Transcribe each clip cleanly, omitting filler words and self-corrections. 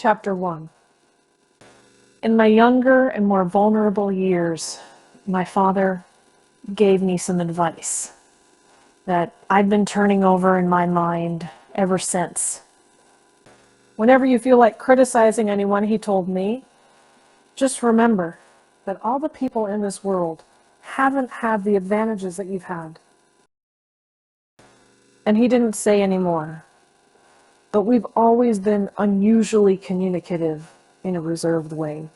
Chapter 1. In my younger and more vulnerable years, my father gave me some advice that I've been turning over in my mind ever since. Whenever you feel like criticizing anyone, he told me, just remember that all the people in this world haven't had the advantages that you've had. And he didn't say any more, but we've always been unusually communicative in a reserved way.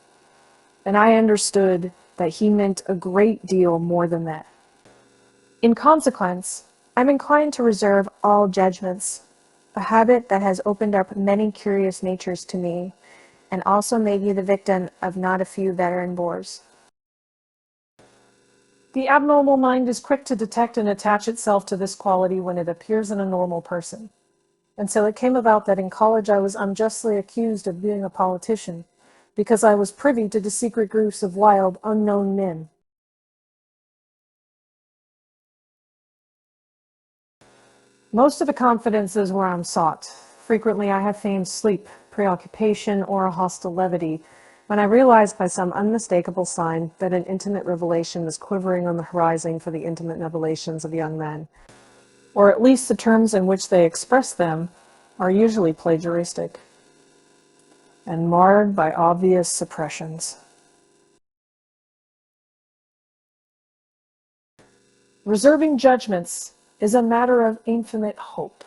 And I understood that he meant a great deal more than that. In consequence, I'm inclined to reserve all judgments, a habit that has opened up many curious natures to me, and also made me the victim of not a few veteran bores. The abnormal mind is quick to detect and attach itself to this quality when it appears in a normal person. And so it came about that in college I was unjustly accused of being a politician, because I was privy to the secret groups of wild, unknown men. Most of the confidences were unsought. Frequently I have feigned sleep, preoccupation, or a hostile levity, when I realized by some unmistakable sign that an intimate revelation was quivering on the horizon for the intimate revelations of young men, or at least the terms in which they express them are usually plagiaristic and marred by obvious suppressions. Reserving judgments is a matter of infinite hope.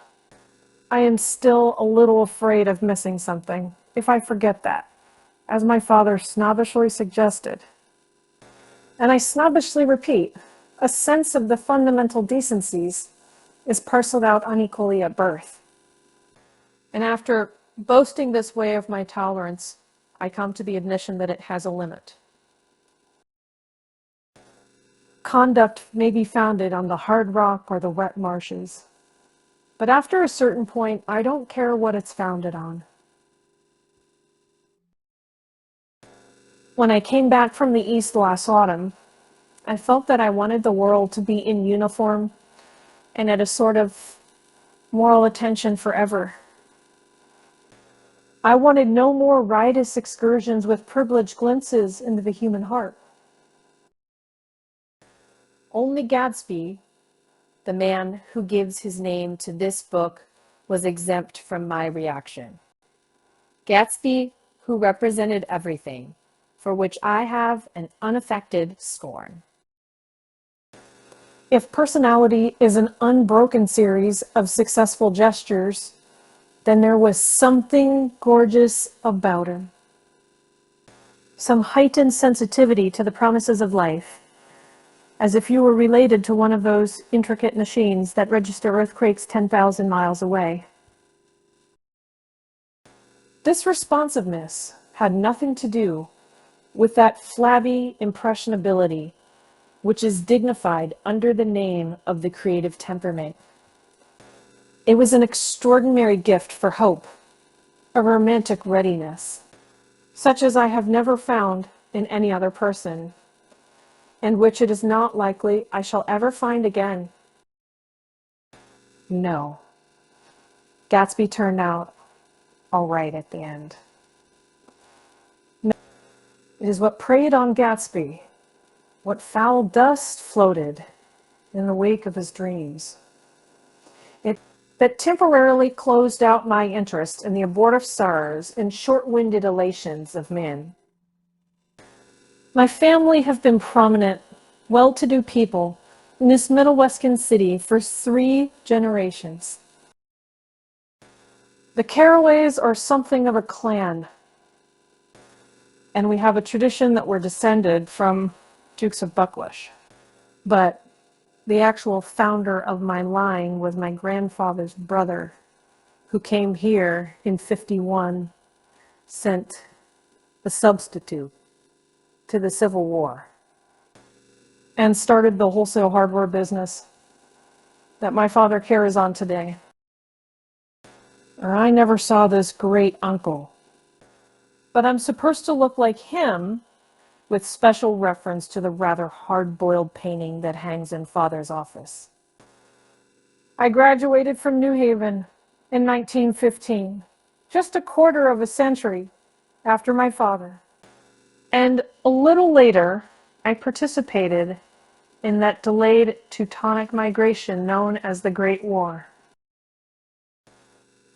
I am still a little afraid of missing something if I forget that, as my father snobbishly suggested. And I snobbishly repeat, a sense of the fundamental decencies is parceled out unequally at birth. And after boasting this way of my tolerance, I come to the admission that it has a limit. Conduct may be founded on the hard rock or the wet marshes, but after a certain point, I don't care what it's founded on. When I came back from the East last autumn, I felt that I wanted the world to be in uniform and at a sort of moral attention forever. I wanted no more riotous excursions with privileged glimpses into the human heart. Only Gatsby, the man who gives his name to this book, was exempt from my reaction. Gatsby, who represented everything, for which I have an unaffected scorn. If personality is an unbroken series of successful gestures, then there was something gorgeous about him. Some heightened sensitivity to the promises of life, as if you were related to one of those intricate machines that register earthquakes 10,000 miles away. This responsiveness had nothing to do with that flabby impressionability which is dignified under the name of the creative temperament. It was an extraordinary gift for hope, a romantic readiness, such as I have never found in any other person, and which it is not likely I shall ever find again. No. Gatsby turned out all right at the end. No. It is what preyed on Gatsby, what foul dust floated in the wake of his dreams. It that temporarily closed out my interest in the abortive sorrows and short-winded elations of men. My family have been prominent, well-to-do people in this Middle-Western city for 3 generations. The Carraways are something of a clan, and we have a tradition that we're descended from Dukes of Buccleuch. But the actual founder of my line was my grandfather's brother, who came here in '51, sent a substitute to the Civil War, and started the wholesale hardware business that my father carries on today. I never saw this great uncle, but I'm supposed to look like him with special reference to the rather hard-boiled painting that hangs in Father's office. I graduated from New Haven in 1915, just a quarter of a century after my father. And a little later, I participated in that delayed Teutonic migration known as the Great War.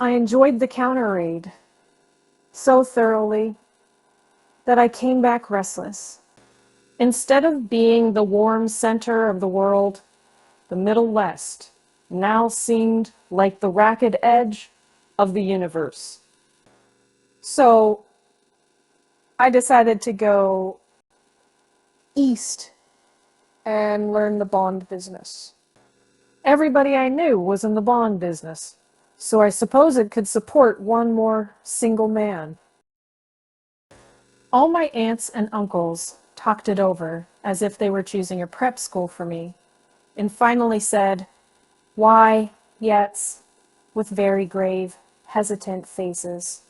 I enjoyed the counter-raid so thoroughly that I came back restless. Instead of being the warm center of the world, the Middle West now seemed like the ragged edge of the universe. So I decided to go east and learn the bond business. Everybody I knew was in the bond business, so I suppose it could support one more single man. All my aunts and uncles talked it over as if they were choosing a prep school for me, and finally said, "Why, yes," with very grave, hesitant faces.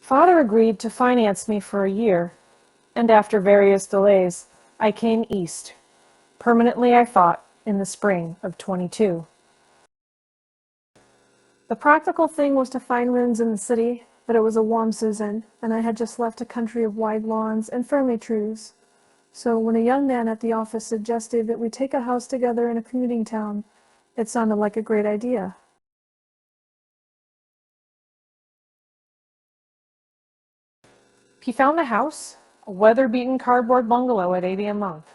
Father agreed to finance me for a year, and after various delays, I came east. Permanently, I thought, in the spring of 22. The practical thing was to find rooms in the city, but it was a warm season, and I had just left a country of wide lawns and friendly trees. So when a young man at the office suggested that we take a house together in a commuting town, it sounded like a great idea. He found the house, a weather-beaten cardboard bungalow at $80 a month.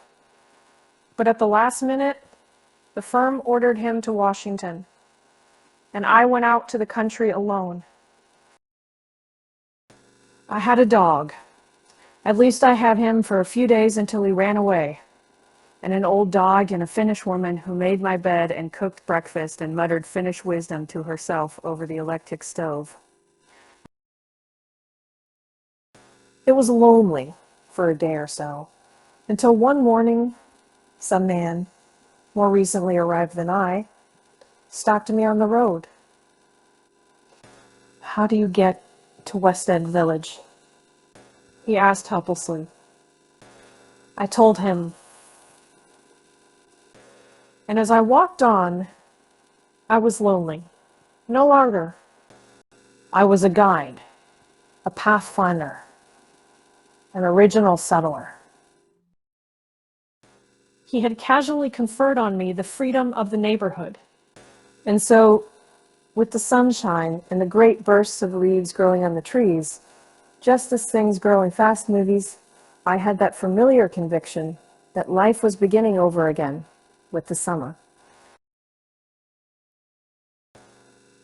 But at the last minute, the firm ordered him to Washington, and I went out to the country alone. I had a dog. At least I had him for a few days until he ran away. And an old dog and a Finnish woman who made my bed and cooked breakfast and muttered Finnish wisdom to herself over the electric stove. It was lonely for a day or so, until one morning, some man, more recently arrived than I, stopped me on the road. "How do you get to West End Village?" he asked helplessly. I told him, and as I walked on, I was lonely. No longer. I was a guide, a pathfinder, an original settler. He had casually conferred on me the freedom of the neighborhood. And so, with the sunshine and the great bursts of leaves growing on the trees, just as things grow in fast movies, I had that familiar conviction that life was beginning over again with the summer.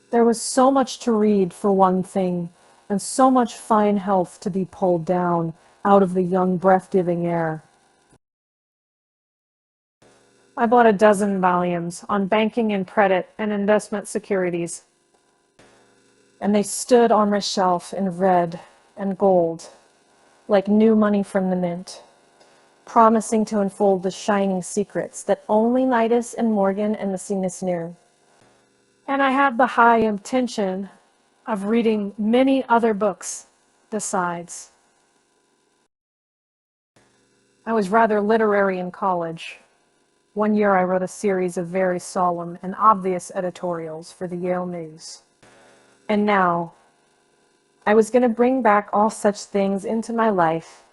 There was so much to read, for one thing, and so much fine health to be pulled down out of the young, breath-giving air. I bought a dozen volumes on banking and credit and investment securities, and they stood on my shelf in red and gold, like new money from the mint, promising to unfold the shining secrets that only Nidus and Morgan and Maecenas knew. And I had the high intention of reading many other books besides. I was rather literary in college. One year I wrote a series of very solemn and obvious editorials for the Yale News. And now, I was going to bring back all such things into my life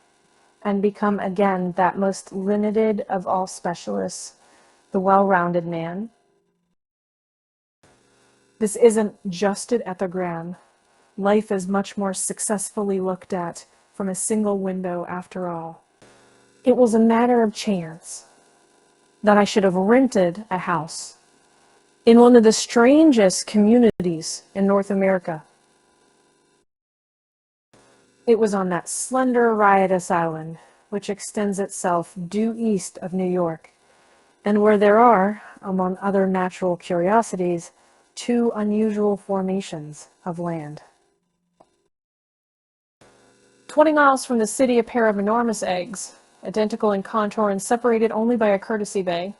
and become again that most limited of all specialists, the well-rounded man. This isn't just an epigram. Life is much more successfully looked at from a single window after all. It was a matter of chance that I should have rented a house in one of the strangest communities in North America. It was on that slender, riotous island, which extends itself due east of New York, and where there are, among other natural curiosities, two unusual formations of land. 20 miles from the city, a pair of enormous eggs, identical in contour and separated only by a courtesy bay,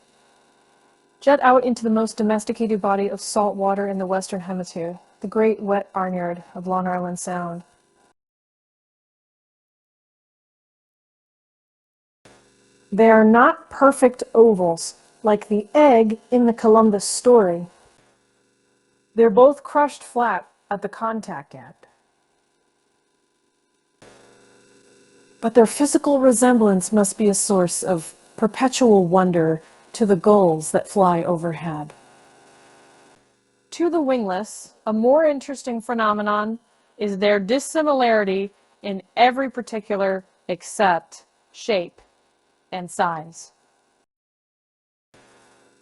jet out into the most domesticated body of salt water in the Western Hemisphere, the great wet barnyard of Long Island Sound. They are not perfect ovals, like the egg in the Columbus story. They're both crushed flat at the contact end. But their physical resemblance must be a source of perpetual wonder to the gulls that fly overhead. To the wingless, a more interesting phenomenon is their dissimilarity in every particular except shape and size.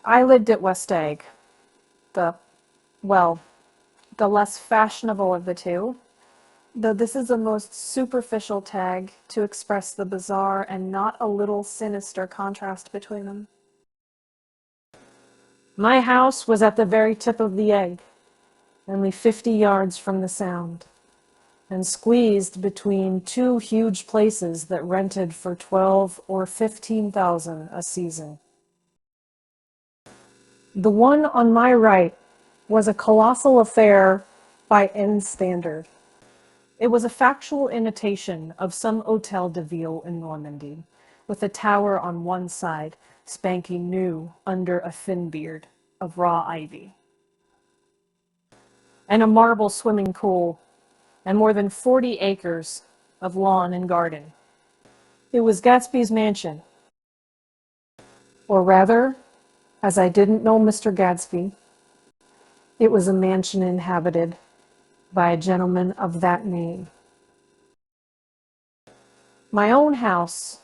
I lived at West Egg, the less fashionable of the two, though this is the most superficial tag to express the bizarre and not a little sinister contrast between them. My house was at the very tip of the egg, only 50 yards from the Sound, and squeezed between two huge places that rented for $12,000 or $15,000 a season. The one on my right was a colossal affair by any standard. It was a factual imitation of some Hôtel de Ville in Normandy, with a tower on one side spanking new under a thin beard of raw ivy, and a marble swimming pool, and more than 40 acres of lawn and garden. It was Gatsby's mansion. Or rather, as I didn't know Mr. Gatsby, it was a mansion inhabited by a gentleman of that name. My own house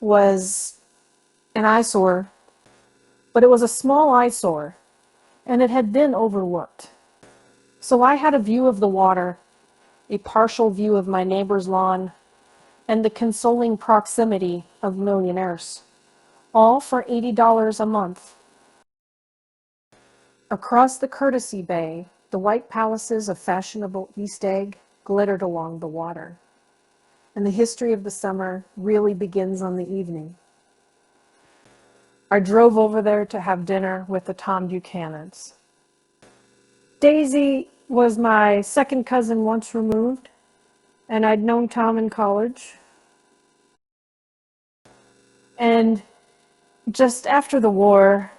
was an eyesore, but it was a small eyesore, and it had been overlooked. So I had a view of the water, a partial view of my neighbor's lawn, and the consoling proximity of millionaires, all for $80 a month. Across the Courtesy Bay, the white palaces of fashionable East Egg glittered along the water, and the history of the summer really begins on the evening. I drove over there to have dinner with the Tom Buchanans. Daisy was my second cousin once removed, and I'd known Tom in college. And just after the war,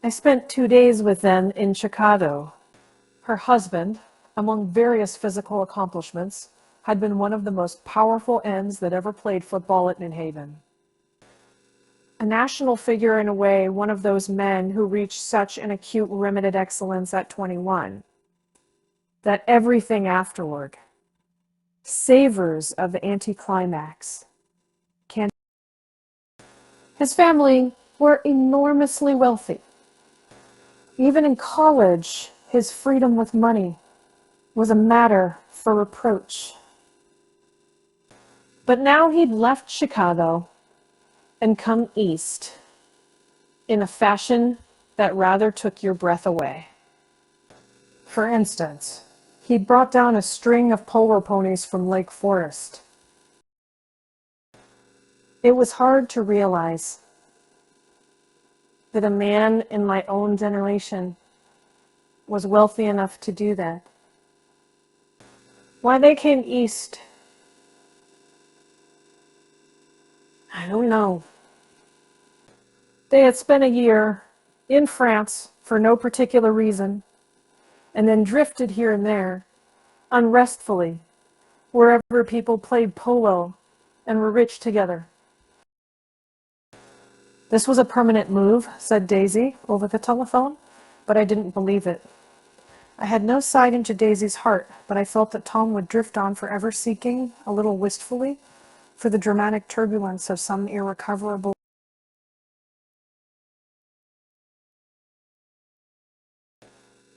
I spent 2 days with them in Chicago. Her husband, among various physical accomplishments, had been one of the most powerful ends that ever played football at New Haven. A national figure in a way, one of those men who reached such an acute limited excellence at 21, that everything afterward savors of the anticlimax. His family were enormously wealthy. Even in college, his freedom with money was a matter for reproach. But now he'd left Chicago and come east in a fashion that rather took your breath away. For instance, he brought down a string of polo ponies from Lake Forest. It was hard to realize that a man in my own generation was wealthy enough to do that. Why they came east, I don't know. They had spent a year in France for no particular reason, and then drifted here and there, unrestfully, wherever people played polo and were rich together. This was a permanent move, said Daisy over the telephone, but I didn't believe it. I had no sight into Daisy's heart, but I felt that Tom would drift on forever seeking, a little wistfully, for the dramatic turbulence of some irrecoverable.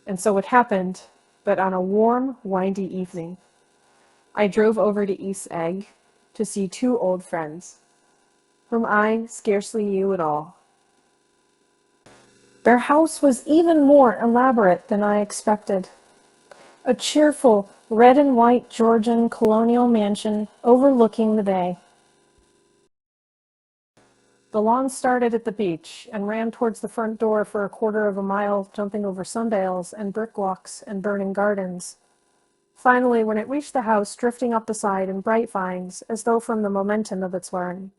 And so it happened, but on a warm, windy evening, I drove over to East Egg to see two old friends, whom I scarcely knew at all. Their house was even more elaborate than I expected. A cheerful red and white Georgian colonial mansion overlooking the bay. The lawn started at the beach and ran towards the front door for a quarter of a mile, jumping over sunbales and brick walks and burning gardens. Finally, when it reached the house, drifting up the side in bright vines, as though from the momentum of its run.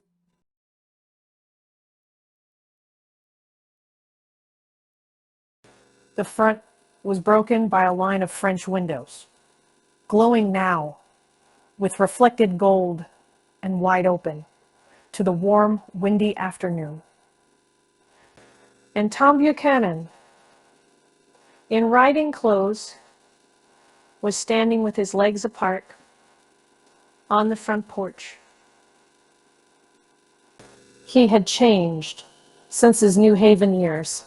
The front was broken by a line of French windows, glowing now with reflected gold and wide open to the warm, windy afternoon. And Tom Buchanan, in riding clothes, was standing with his legs apart on the front porch. He had changed since his New Haven years.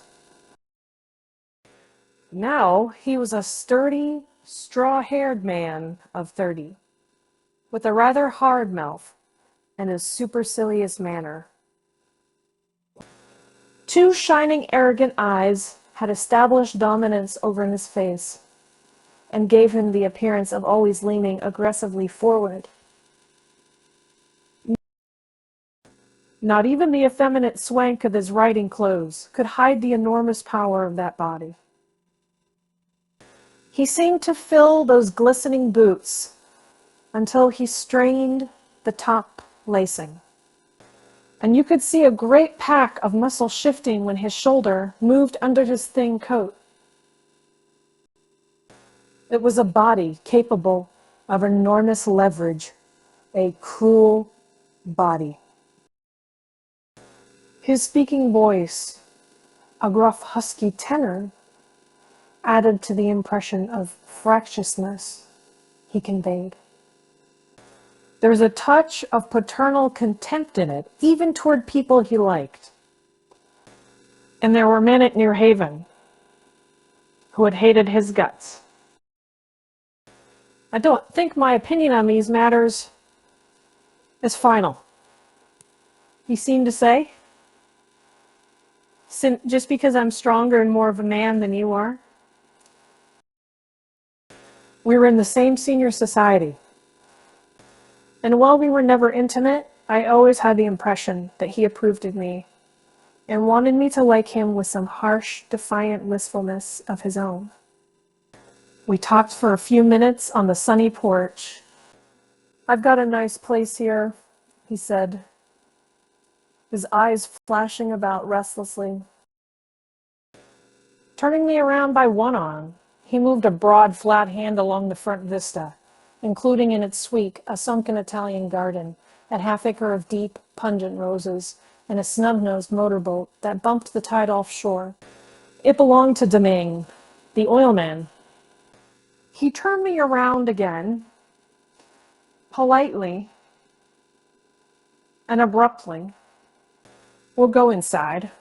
Now he was a sturdy, straw-haired man of 30, with a rather hard mouth and a supercilious manner. Two shining, arrogant eyes had established dominance over his face and gave him the appearance of always leaning aggressively forward. Not even the effeminate swank of his riding clothes could hide the enormous power of that body. He seemed to fill those glistening boots until he strained the top lacing. And you could see a great pack of muscle shifting when his shoulder moved under his thin coat. It was a body capable of enormous leverage, a cruel body. His speaking voice, a gruff, husky tenor, added to the impression of fractiousness he conveyed. There was a touch of paternal contempt in it, even toward people he liked. And there were men at New Haven who had hated his guts. I don't think my opinion on these matters is final, he seemed to say. Just because I'm stronger and more of a man than you are. We were in the same senior society. And while we were never intimate, I always had the impression that he approved of me and wanted me to like him with some harsh, defiant wistfulness of his own. We talked for a few minutes on the sunny porch. "I've got a nice place here," he said, his eyes flashing about restlessly. Turning me around by one arm, he moved a broad, flat hand along the front vista, including in its sweep a sunken Italian garden, a half-acre of deep, pungent roses, and a snub-nosed motorboat that bumped the tide offshore. It belonged to Domingue, the oilman. He turned me around again, politely and abruptly. "We'll go inside."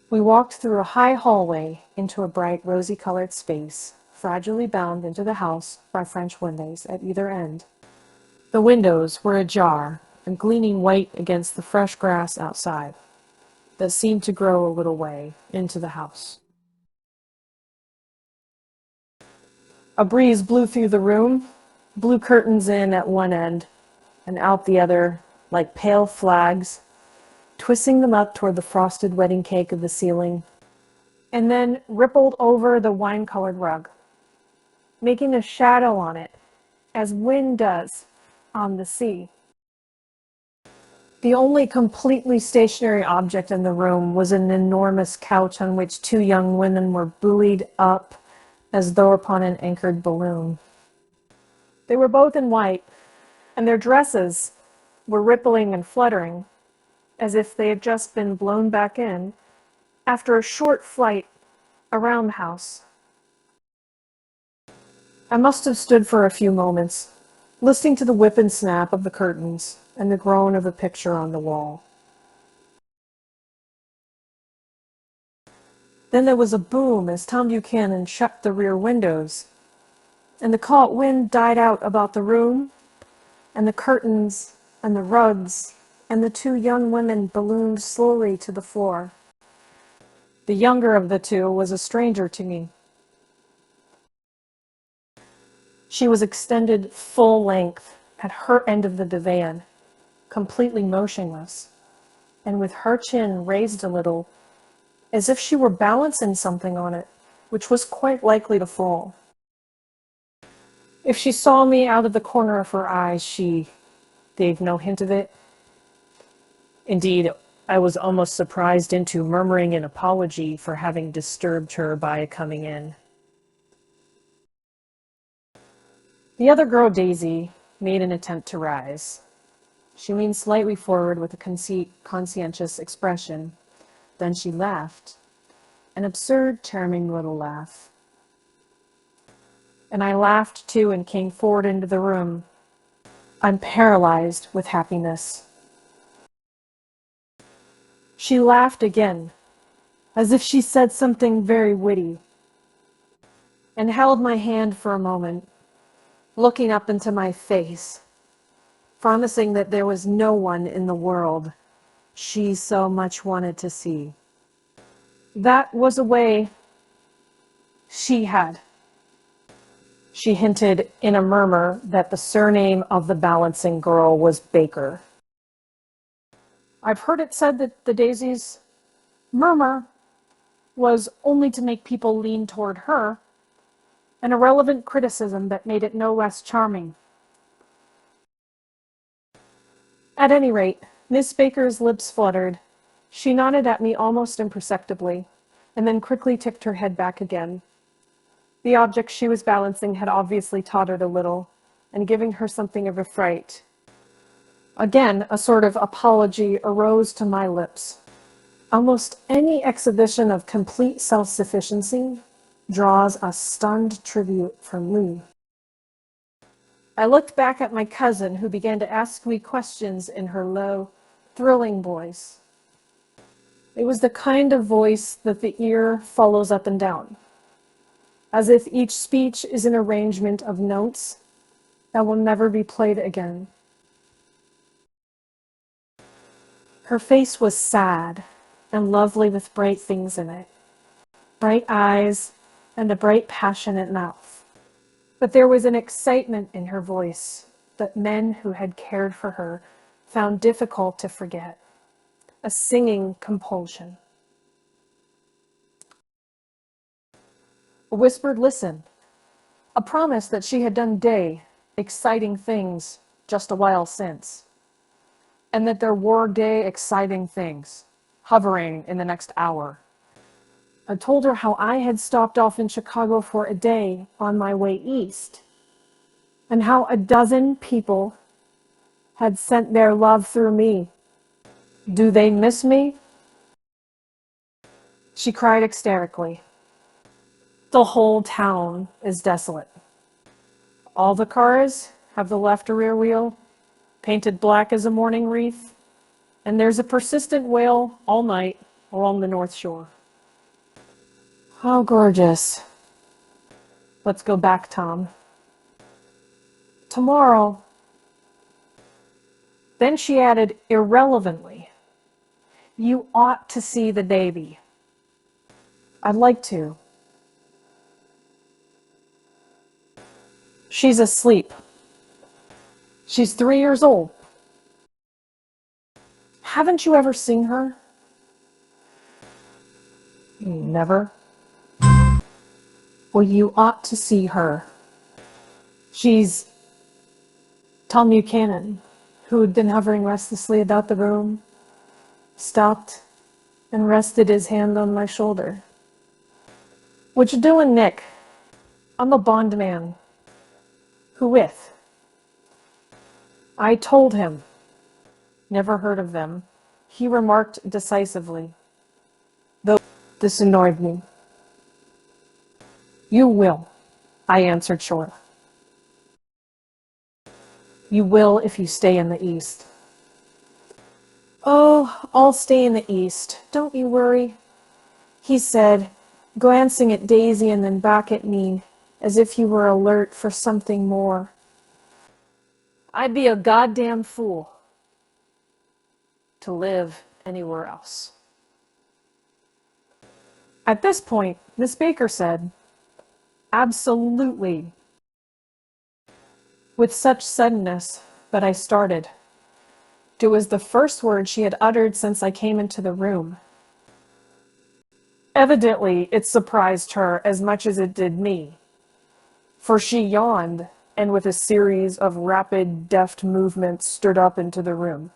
We walked through a high hallway into a bright, rosy-colored space, fragilely bound into the house by French windows at either end. The windows were ajar and gleaming white against the fresh grass outside that seemed to grow a little way into the house. A breeze blew through the room, blew curtains in at one end and out the other like pale flags, twisting them up toward the frosted wedding cake of the ceiling, and then rippled over the wine-colored rug, making a shadow on it, as wind does on the sea. The only completely stationary object in the room was an enormous couch on which two young women were buoyed up as though upon an anchored balloon. They were both in white, and their dresses were rippling and fluttering, as if they had just been blown back in after a short flight around the house. I must have stood for a few moments, listening to the whip and snap of the curtains and the groan of a picture on the wall. Then there was a boom as Tom Buchanan shut the rear windows, and the caught wind died out about the room, and the curtains and the rugs and the two young women ballooned slowly to the floor. The younger of the two was a stranger to me. She was extended full length at her end of the divan, completely motionless, and with her chin raised a little, as if she were balancing something on it, which was quite likely to fall. If she saw me out of the corner of her eye, she gave no hint of it. Indeed, I was almost surprised into murmuring an apology for having disturbed her by coming in. The other girl, Daisy, made an attempt to rise. She leaned slightly forward with a conscientious expression. Then she laughed, an absurd, charming little laugh. And I laughed too and came forward into the room. I'm paralyzed with happiness. She laughed again, as if she said something very witty, and held my hand for a moment, looking up into my face, promising that there was no one in the world she so much wanted to see. That was a way she had. She hinted in a murmur that the surname of the balancing girl was Baker. I've heard it said that the Daisy's murmur was only to make people lean toward her, an irrelevant criticism that made it no less charming. At any rate, Miss Baker's lips fluttered. She nodded at me almost imperceptibly, and then quickly tipped her head back again. The object she was balancing had obviously tottered a little, and giving her something of a fright. Again, a sort of apology arose to my lips. Almost any exhibition of complete self-sufficiency draws a stunned tribute from me. I looked back at my cousin, who began to ask me questions in her low, thrilling voice. It was the kind of voice that the ear follows up and down, as if each speech is an arrangement of notes that will never be played again. Her face was sad and lovely with bright things in it, bright eyes and a bright passionate mouth. But there was an excitement in her voice that men who had cared for her found difficult to forget, a singing compulsion. A whispered listen, a promise that she had done exciting things just a while since, and that there were exciting things hovering in the next hour. I told her how I had stopped off in Chicago for a day on my way east, and how a dozen people had sent their love through me. Do they miss me? She cried hysterically. The whole town is desolate. All the cars have the left rear wheel painted black as a mourning wreath, and there's a persistent wail all night along the North Shore. How gorgeous. Let's go back, Tom. Tomorrow. Then she added irrelevantly, you ought to see the baby. I'd like to. She's asleep. She's 3 years old. Haven't you ever seen her? Never. Well, you ought to see her. She's Tom Buchanan, who had been hovering restlessly about the room, stopped and rested his hand on my shoulder. What you doing, Nick? I'm a bondman. Who with? I told him. Never heard of them. He remarked decisively, though this annoyed me. You will, I answered short. You will if you stay in the East. Oh, I'll stay in the East. Don't you worry, he said, glancing at Daisy and then back at me, as if he were alert for something more. I'd be a goddamn fool to live anywhere else. At this point, Miss Baker said, absolutely, with such suddenness that I started. It was the first word she had uttered since I came into the room. Evidently, it surprised her as much as it did me, for she yawned and with a series of rapid, deft movements stood up into the room.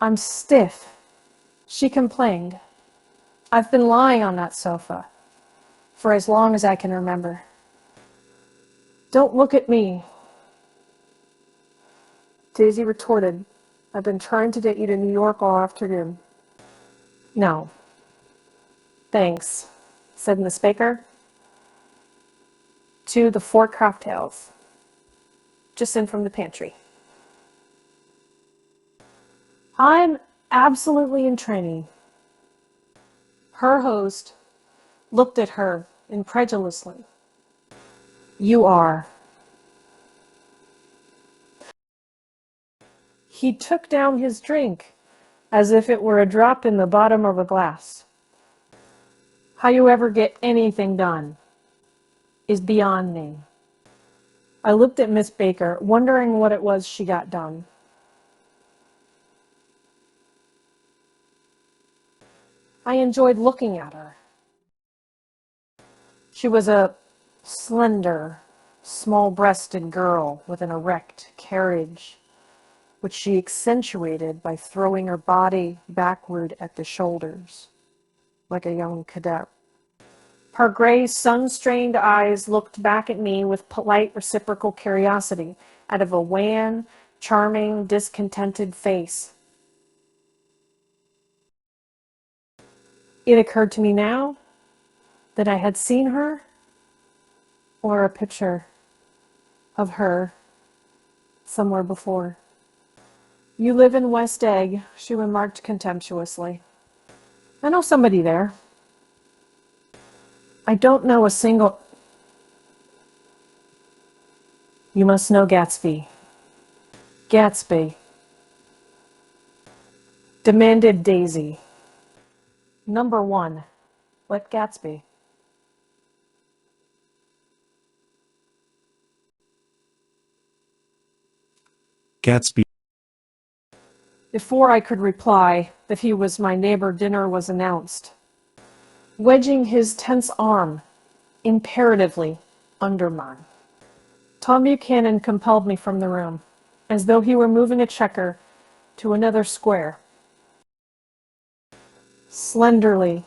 I'm stiff, she complained. I've been lying on that sofa for as long as I can remember. Don't look at me, Daisy retorted. I've been trying to get you to New York all afternoon. No. Thanks, said Miss Baker. To the 4 cocktails. Just in from the pantry. I'm absolutely in training. Her host looked at her incredulously. You are. He took down his drink as if it were a drop in the bottom of a glass. How you ever get anything done is beyond me. I looked at Miss Baker, wondering what it was she got done. I enjoyed looking at her. She was a slender, small-breasted girl with an erect carriage, which she accentuated by throwing her body backward at the shoulders, like a young cadet. Her gray, sun-strained eyes looked back at me with polite, reciprocal curiosity out of a wan, charming, discontented face. It occurred to me now that I had seen her, or a picture of her, somewhere before. You live in West Egg, she remarked contemptuously. I know somebody there. I don't know a single... You must know Gatsby. Gatsby, demanded Daisy. Number 1, what Gatsby? Gatsby. Before I could reply that he was my neighbor, dinner was announced. Wedging his tense arm imperatively under mine, Tom Buchanan compelled me from the room, as though he were moving a checker to another square. Slenderly,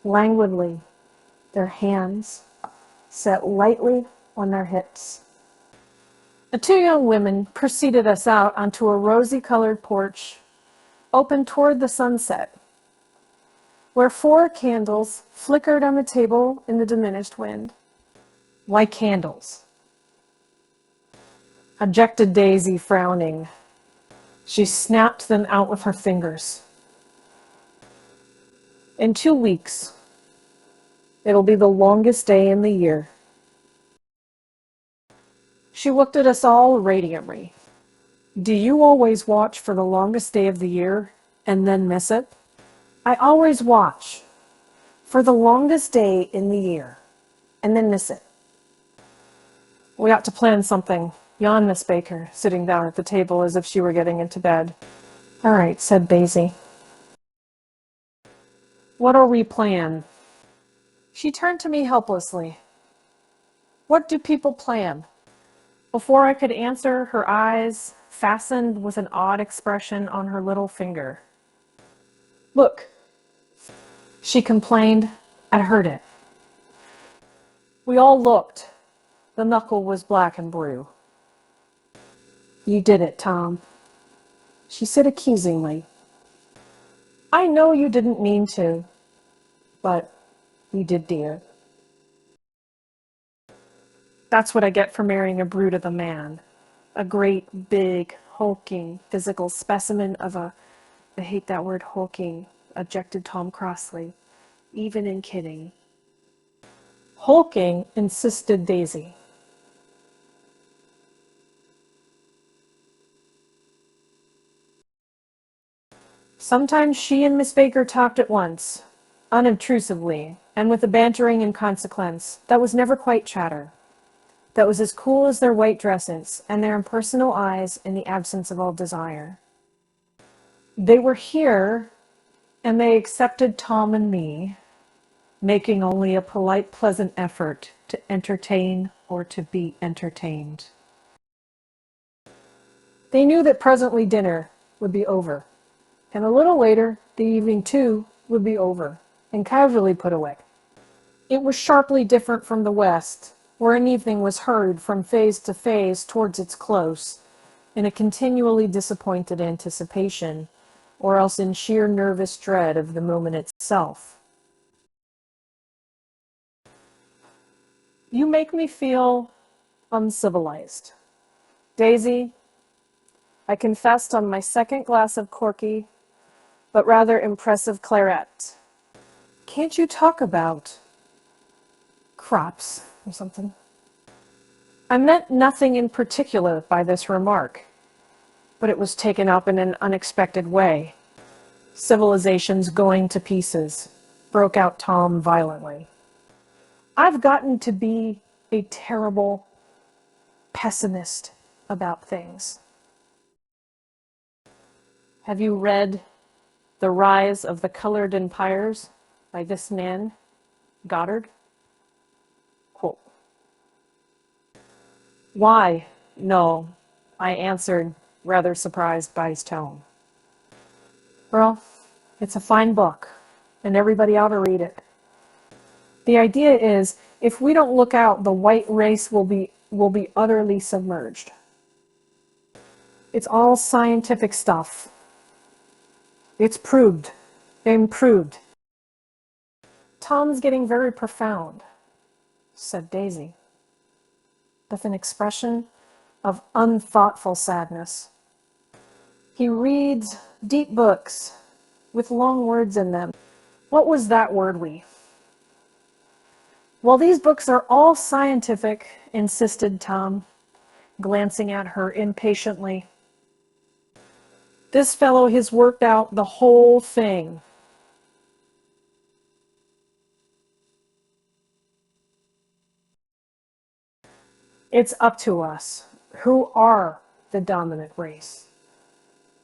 languidly, their hands set lightly on their hips. The 2 young women preceded us out onto a rosy-colored porch, open toward the sunset, where 4 candles flickered on the table in the diminished wind. Why candles? Objected Daisy, frowning. She snapped them out with her fingers. In 2 weeks, it'll be the longest day in the year. She looked at us all radiantly. Do you always watch for the longest day of the year and then miss it? I always watch for the longest day in the year and then miss it. We ought to plan something, yawned Miss Baker, sitting down at the table as if she were getting into bed. All right, said Daisy. What'll we plan? She turned to me helplessly. What do people plan? Before I could answer, her eyes fastened with an odd expression on her little finger. Look, she complained. I heard it. We all looked. The knuckle was black and blue. You did it, Tom, she said accusingly. I know you didn't mean to, but you did, dear. That's what I get for marrying a brute of a man. A great, big, hulking, physical specimen of a... I hate that word, hulking, objected Tom crossly, even in kidding. Hulking, insisted Daisy. Sometimes she and Miss Baker talked at once, unobtrusively, and with a bantering inconsequence that was never quite chatter, that was as cool as their white dresses and their impersonal eyes in the absence of all desire. They were here, and they accepted Tom and me, making only a polite, pleasant effort to entertain or to be entertained. They knew that presently dinner would be over. And a little later, the evening too would be over and casually put away. It was sharply different from the West, where an evening was hurried from phase to phase towards its close, in a continually disappointed anticipation, or else in sheer nervous dread of the moment itself. You make me feel uncivilized. Daisy, I confessed on my second glass of corky, but rather impressive claret. Can't you talk about crops or something? I meant nothing in particular by this remark, but it was taken up in an unexpected way. Civilization's going to pieces, broke out Tom violently. I've gotten to be a terrible pessimist about things. Have you read The Rise of the Colored Empires by this man, Goddard? Quote. Why? No, I answered, rather surprised by his tone. Well, it's a fine book, and everybody ought to read it. The idea is, if we don't look out, the white race will be utterly submerged. It's all scientific stuff. It's proved. Improved. Tom's getting very profound, said Daisy, with an expression of unthoughtful sadness. He reads deep books with long words in them. What was that word we? Well, these books are all scientific, insisted Tom, glancing at her impatiently. This fellow has worked out the whole thing. It's up to us, who are the dominant race,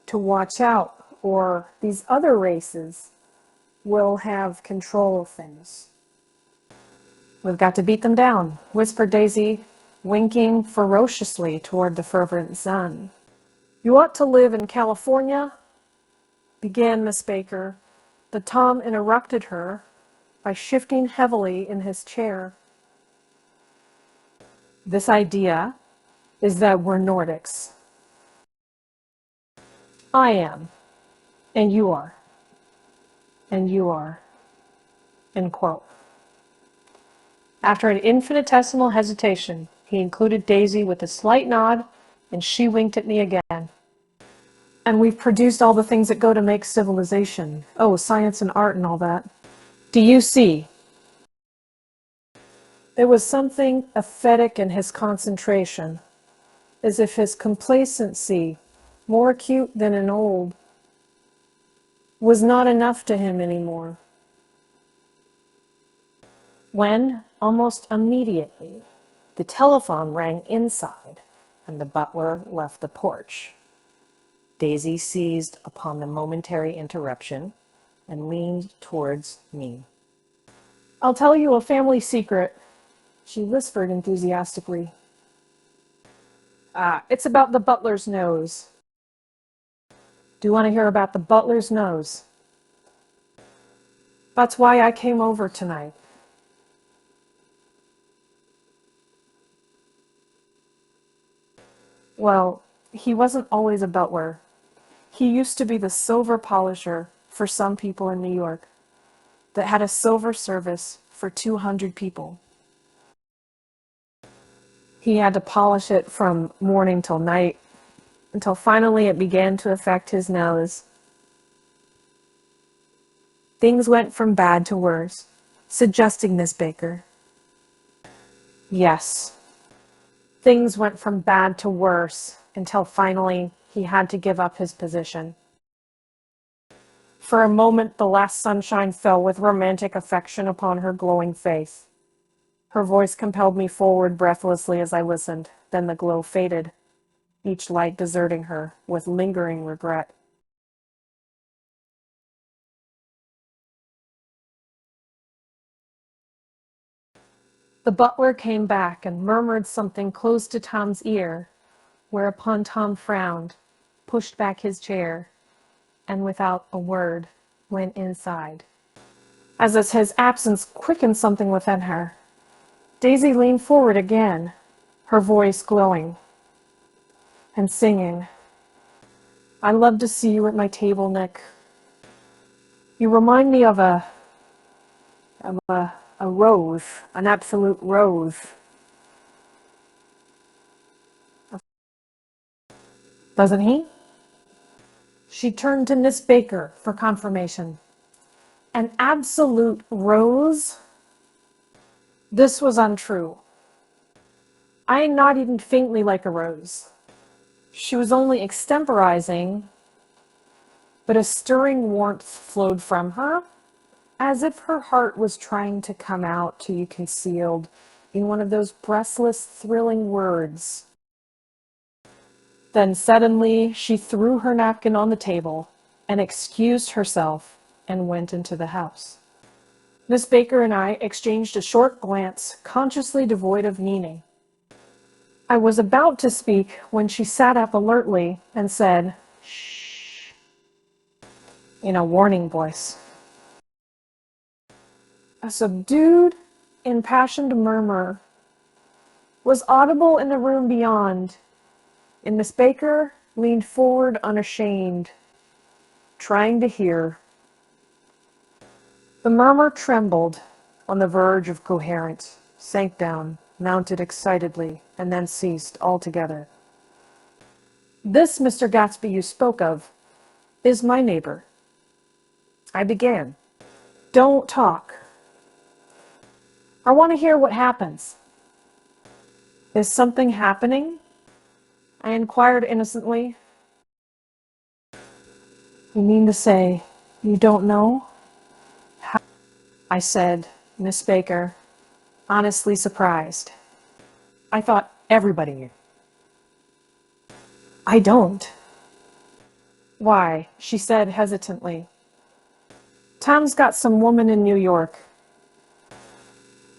to watch out, or these other races will have control of things. We've got to beat them down, whispered Daisy, winking ferociously toward the fervent sun. You ought to live in California, began Miss Baker, but Tom interrupted her by shifting heavily in his chair. This idea is that we're Nordics. I am, and you are, and you are, end quote. After an infinitesimal hesitation, he included Daisy with a slight nod, and she winked at me again. And we've produced all the things that go to make civilization. Oh, science and art and all that. Do you see? There was something aphatic in his concentration, as if his complacency, more acute than in old, was not enough to him anymore. When, almost immediately, the telephone rang inside and the butler left the porch, Daisy seized upon the momentary interruption and leaned towards me. I'll tell you a family secret, she whispered enthusiastically. It's about the butler's nose. Do you want to hear about the butler's nose? That's why I came over tonight. Well, he wasn't always a butler. He used to be the silver polisher for some people in New York that had a silver service for 200 people. He had to polish it from morning till night, until finally it began to affect his nose. Things went from bad to worse, suggesting Miss Baker. Yes, things went from bad to worse, until finally he had to give up his position. For a moment, the last sunshine fell with romantic affection upon her glowing face. Her voice compelled me forward breathlessly as I listened. Then the glow faded, each light deserting her with lingering regret. The butler came back and murmured something close to Tom's ear, whereupon Tom frowned, pushed back his chair, and without a word went inside. As if his absence quickened something within her, Daisy leaned forward again, her voice glowing and singing. "I love to see you at my table, Nick. You remind me of a rose, an absolute rose." Doesn't he? She turned to Miss Baker for confirmation. An absolute rose? This was untrue. I am not even faintly like a rose. She was only extemporizing, but a stirring warmth flowed from her, as if her heart was trying to come out to you concealed in one of those breathless, thrilling words. Then suddenly she threw her napkin on the table and excused herself and went into the house. Miss Baker and I exchanged a short glance, consciously devoid of meaning. I was about to speak when she sat up alertly and said, "Shh," in a warning voice. A subdued, impassioned murmur was audible in the room beyond, and Miss Baker leaned forward unashamed, trying to hear. The murmur trembled on the verge of coherence, sank down, mounted excitedly, and then ceased altogether. "This Mr. Gatsby you spoke of is my neighbor," I began. "Don't talk. I want to hear what happens." "Is something happening?" I inquired innocently. "You mean to say you don't know?" I said, Miss Baker, honestly surprised. "I thought everybody knew." "I don't." "Why?" she said hesitantly. "Tom's got some woman in New York."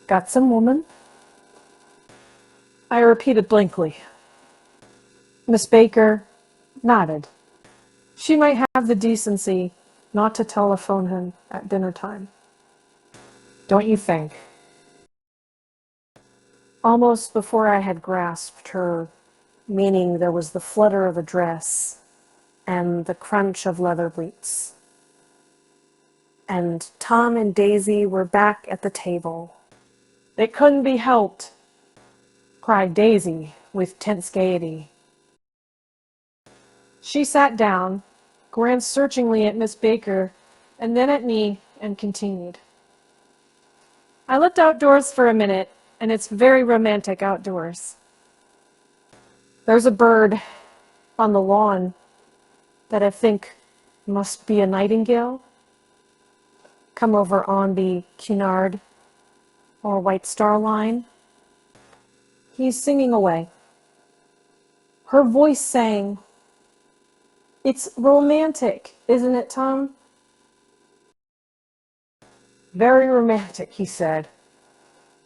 "Got some woman?" I repeated blankly. Miss Baker nodded. She might have the decency not to telephone him at dinner time. "Don't you think?" Almost before I had grasped her meaning, there was the flutter of a dress and the crunch of leather boots. And Tom and Daisy were back at the table. "It couldn't be helped," cried Daisy with tense gaiety. She sat down, glanced searchingly at Miss Baker, and then at me, and continued. "I looked outdoors for a minute, and it's very romantic outdoors. There's a bird on the lawn that I think must be a nightingale. Come over on the Cunard or White Star Line. He's singing away." Her voice sang, "It's romantic, isn't it, Tom?" "Very romantic," he said,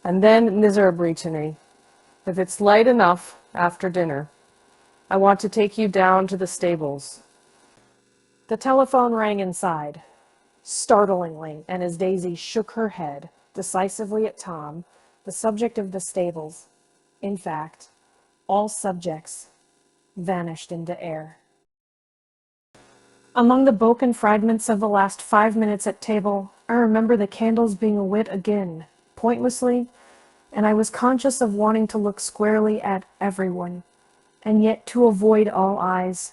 and then miserably to me, "If it's light enough after dinner, I want to take you down to the stables." The telephone rang inside, startlingly, and as Daisy shook her head decisively at Tom, the subject of the stables, in fact, all subjects, vanished into air. Among the broken fragments of the last 5 minutes at table, I remember the candles being lit again, pointlessly, and I was conscious of wanting to look squarely at everyone, and yet to avoid all eyes.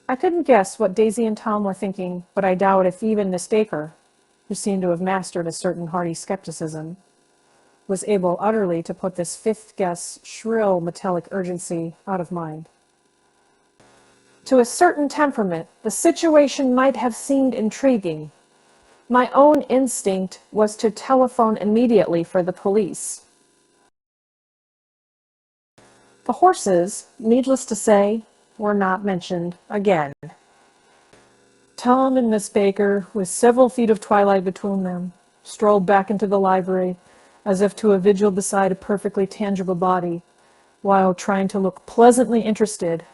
I couldn't guess what Daisy and Tom were thinking, but I doubt if even Miss Baker, who seemed to have mastered a certain hearty skepticism, was able utterly to put this fifth guest's shrill metallic urgency out of mind. To a certain temperament, the situation might have seemed intriguing. My own instinct was to telephone immediately for the police. The horses, needless to say, were not mentioned again. Tom and Miss Baker, with several feet of twilight between them, strolled back into the library as if to a vigil beside a perfectly tangible body, while trying to look pleasantly interested,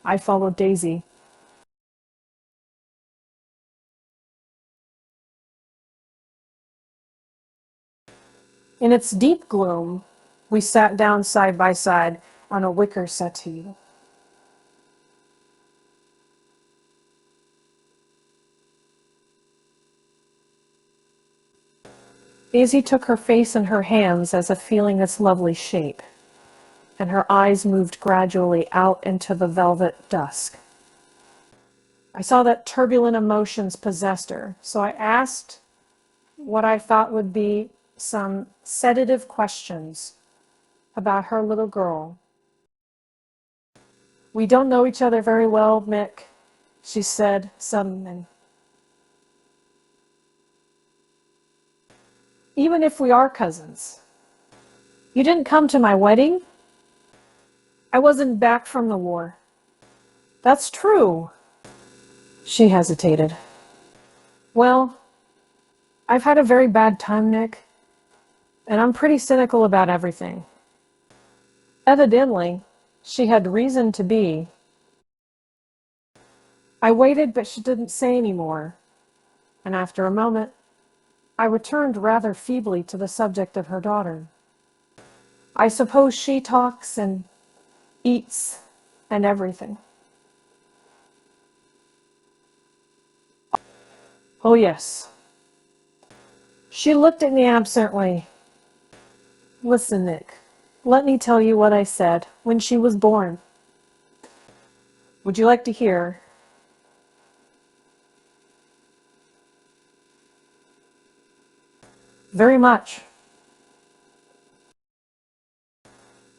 I followed Daisy. In its deep gloom, we sat down side by side on a wicker settee. Daisy took her face in her hands as if feeling its lovely shape, and her eyes moved gradually out into the velvet dusk. I saw that turbulent emotions possessed her, so I asked what I thought would be some sedative questions about her little girl. "We don't know each other very well, Mick," she said suddenly. "Even if we are cousins. You didn't come to my wedding? I wasn't back from the war." "That's true." She hesitated. "Well, I've had a very bad time, Nick, and I'm pretty cynical about everything." Evidently, she had reason to be. I waited, but she didn't say any more, and after a moment, I returned rather feebly to the subject of her daughter. "I suppose she talks and eats and everything." "Oh, yes." She looked at me absently. "Listen, Nick, let me tell you what I said when she was born. Would you like to hear?" "Very much.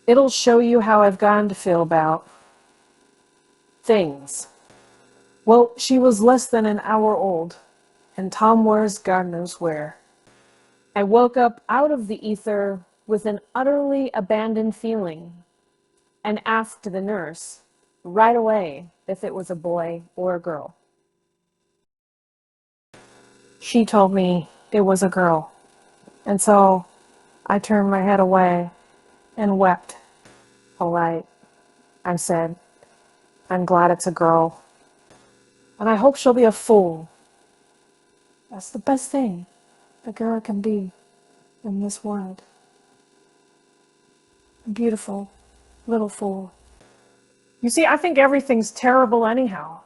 It'll show you how I've gotten to feel about things. Well, she was less than an hour old, and Tom wears God knows where. I woke up out of the ether with an utterly abandoned feeling and asked the nurse right away if it was a boy or a girl. She told me it was a girl, and so I turned my head away and wept. "All right," I said, "I'm glad it's a girl, and I hope she'll be a fool. That's the best thing a girl can be in this world. A beautiful little fool." "You see, I think everything's terrible anyhow,"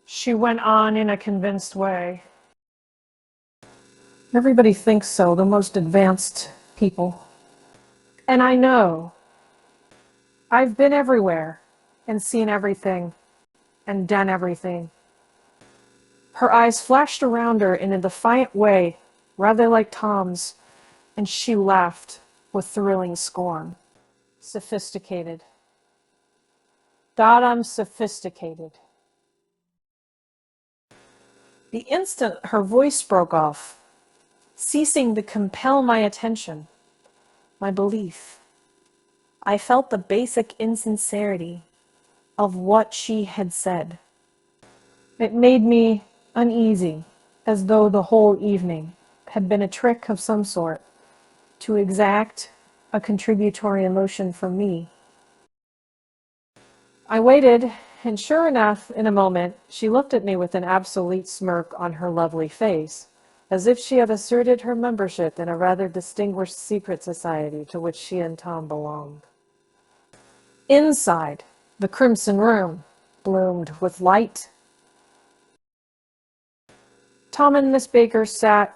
she went on in a convinced way. "Everybody thinks so, the most advanced people. And I know. I've been everywhere and seen everything and done everything." Her eyes flashed around her in a defiant way, rather like Tom's, and she laughed with thrilling scorn. "Sophisticated. God, I'm sophisticated." The instant her voice broke off, ceasing to compel my attention, my belief, I felt the basic insincerity of what she had said. It made me uneasy, as though the whole evening had been a trick of some sort to exact a contributory emotion from me. I waited, and sure enough, in a moment, she looked at me with an absolute smirk on her lovely face, as if she had asserted her membership in a rather distinguished secret society to which she and Tom belonged. Inside, the crimson room bloomed with light. Tom and Miss Baker sat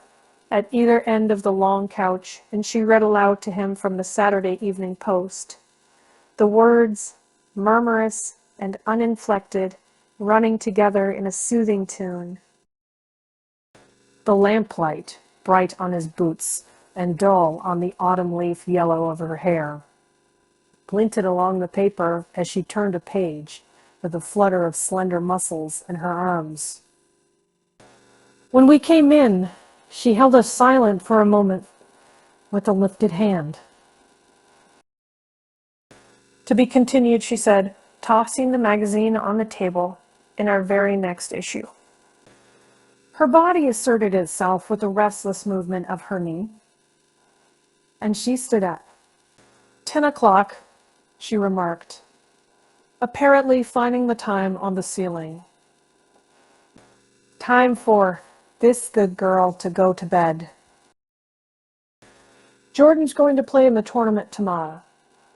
at either end of the long couch, and she read aloud to him from the Saturday Evening Post, the words, murmurous and uninflected, running together in a soothing tune. The lamplight, bright on his boots and dull on the autumn leaf yellow of her hair, glinted along the paper as she turned a page with a flutter of slender muscles in her arms. When we came in, she held us silent for a moment with a lifted hand. "To be continued," she said, tossing the magazine on the table, "in our very next issue." Her body asserted itself with a restless movement of her knee, and she stood up. 10 o'clock, she remarked. apparently finding the time on the ceiling. Time for this good girl to go to bed. Jordan's going to play in the tournament tomorrow.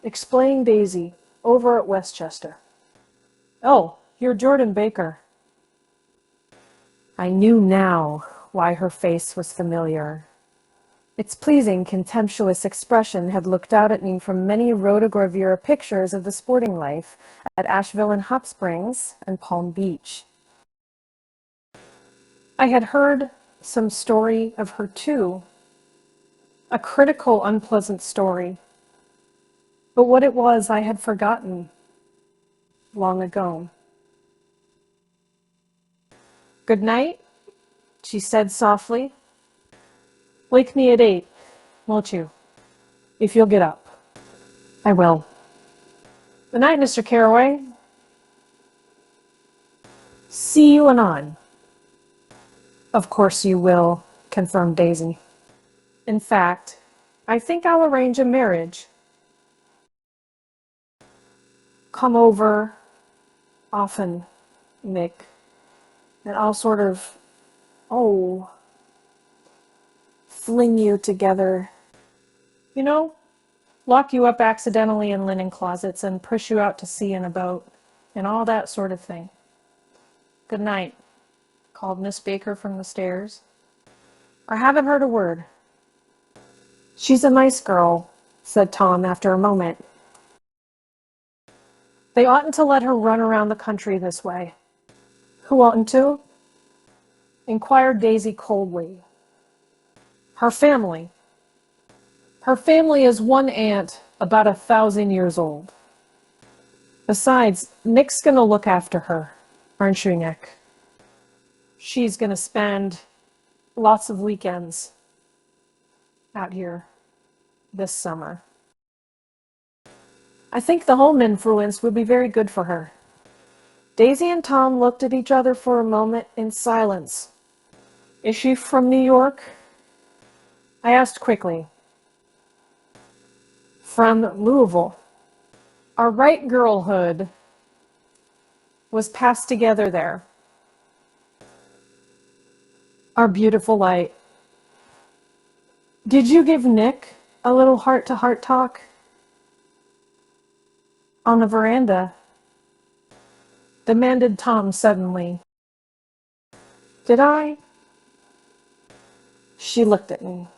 Explained Daisy, over at Westchester. Oh, you're Jordan Baker. I knew now why her face was familiar. Its pleasing, contemptuous expression had looked out at me from many rotogravure pictures of the sporting life at Asheville and Hot Springs and Palm Beach. I had heard some story of her too, a critical, unpleasant story. But what it was, I had forgotten long ago. Good night, she said softly. Wake me at 8, won't you? If you'll get up. I will. Good night, Mr. Carraway. See you anon. Of course you will, confirmed Daisy. In fact, I think I'll arrange a marriage. Come over often, Nick, and I'll sort of, fling you together. You know, lock you up accidentally in linen closets and push you out to sea in a boat, and all that sort of thing. Good night, called Miss Baker from the stairs. I haven't heard a word. She's a nice girl, said Tom after a moment. They oughtn't to let her run around the country this way. Who oughtn't to? Inquired Daisy coldly. Her family. Her family is one aunt, about 1,000 years old. Besides, Nick's gonna look after her, aren't you, Nick? She's gonna spend lots of weekends out here this summer. I think the home influence would be very good for her. Daisy and Tom looked at each other for a moment in silence. Is she from New York? I asked quickly. From Louisville. Our right girlhood was passed together there. Our beautiful light. Did you give Nick a little heart-to-heart talk? On the veranda, demanded Tom suddenly. Did I? She looked at me.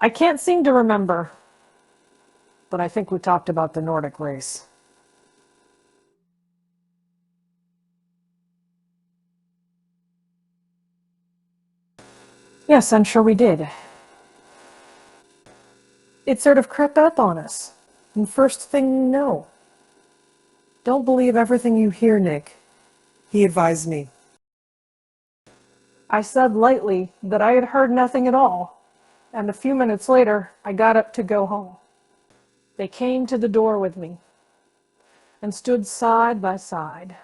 I can't seem to remember, but I think we talked about the Nordic race. Yes, I'm sure we did. It sort of crept up on us, and first thing you know. Don't believe everything you hear, Nick, he advised me. I said lightly that I had heard nothing at all, and a few minutes later, I got up to go home. They came to the door with me and stood side by side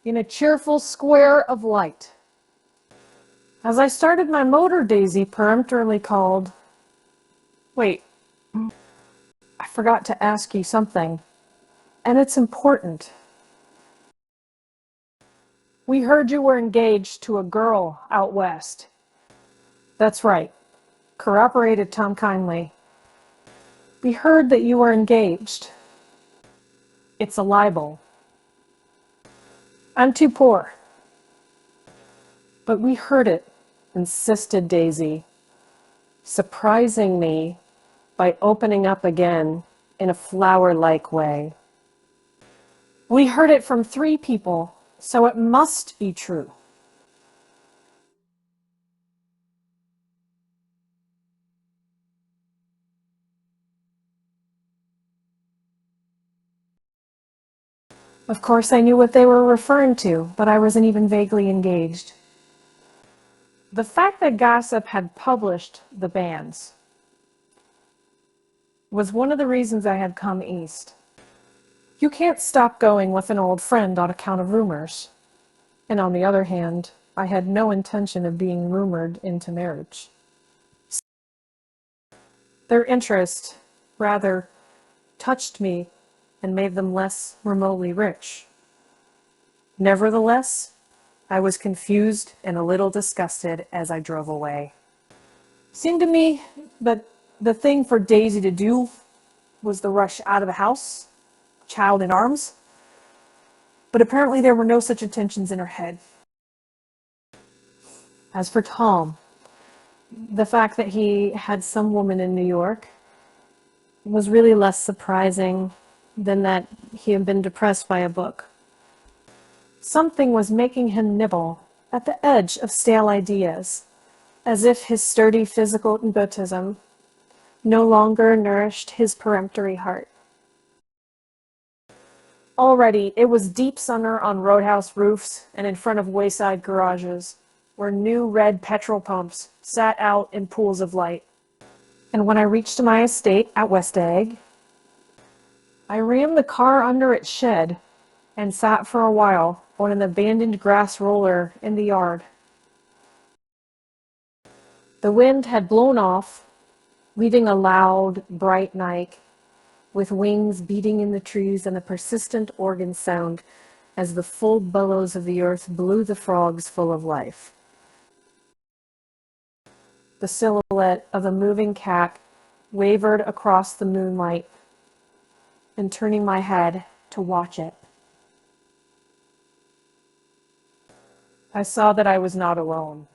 in a cheerful square of light. As I started my motor, Daisy peremptorily called, Wait, I forgot to ask you something, and it's important. We heard you were engaged to a girl out west. That's right, corroborated Tom kindly. We heard that you were engaged. It's a libel. I'm too poor. But we heard it, insisted Daisy, surprising me by opening up again in a flower-like way. We heard it from 3 people, so it must be true. Of course, I knew what they were referring to, but I wasn't even vaguely engaged. The fact that gossip had published the banns was one of the reasons I had come east. You can't stop going with an old friend on account of rumors. And on the other hand, I had no intention of being rumored into marriage. Their interest, rather, touched me and made them less remotely rich. Nevertheless, I was confused and a little disgusted as I drove away. Seemed to me that the thing for Daisy to do was the rush out of the house, child in arms, but apparently there were no such intentions in her head. As for Tom, the fact that he had some woman in New York was really less surprising than that he had been depressed by a book. Something was making him nibble at the edge of stale ideas, as if his sturdy physical egotism no longer nourished his peremptory heart. Already, it was deep summer on roadhouse roofs and in front of wayside garages, where new red petrol pumps sat out in pools of light. And when I reached my estate at West Egg, I rammed the car under its shed and sat for a while on an abandoned grass roller in the yard. The wind had blown off, leaving a loud, bright night with wings beating in the trees and a persistent organ sound as the full bellows of the earth blew the frogs full of life. The silhouette of a moving cat wavered across the moonlight, and turning my head to watch it, I saw that I was not alone.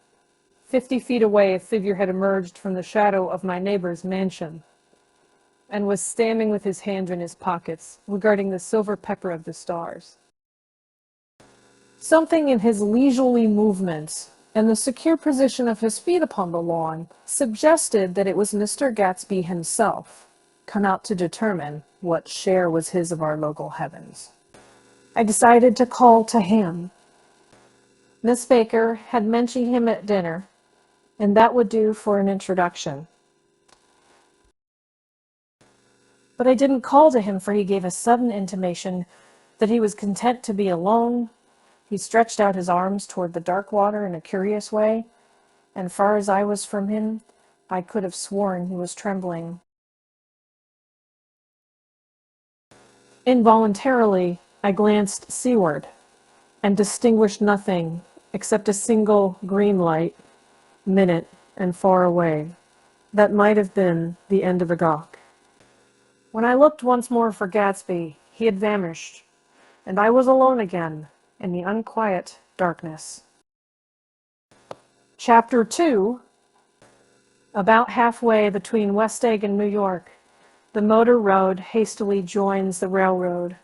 50 feet away, a figure had emerged from the shadow of my neighbor's mansion and was standing with his hands in his pockets, regarding the silver pepper of the stars. Something in his leisurely movements and the secure position of his feet upon the lawn suggested that it was Mr. Gatsby himself, come out to determine what share was his of our local heavens. I decided to call to him. Miss Baker had mentioned him at dinner, and that would do for an introduction. But I didn't call to him, for he gave a sudden intimation that he was content to be alone. He stretched out his arms toward the dark water in a curious way, and far as I was from him, I could have sworn he was trembling. Involuntarily, I glanced seaward and distinguished nothing except a single green light, minute and far away. That might have been the end of a gawk. When I looked once more for Gatsby, he had vanished, and I was alone again in the unquiet darkness. Chapter 2. About halfway between West Egg and New York, the motor road hastily joins the railroad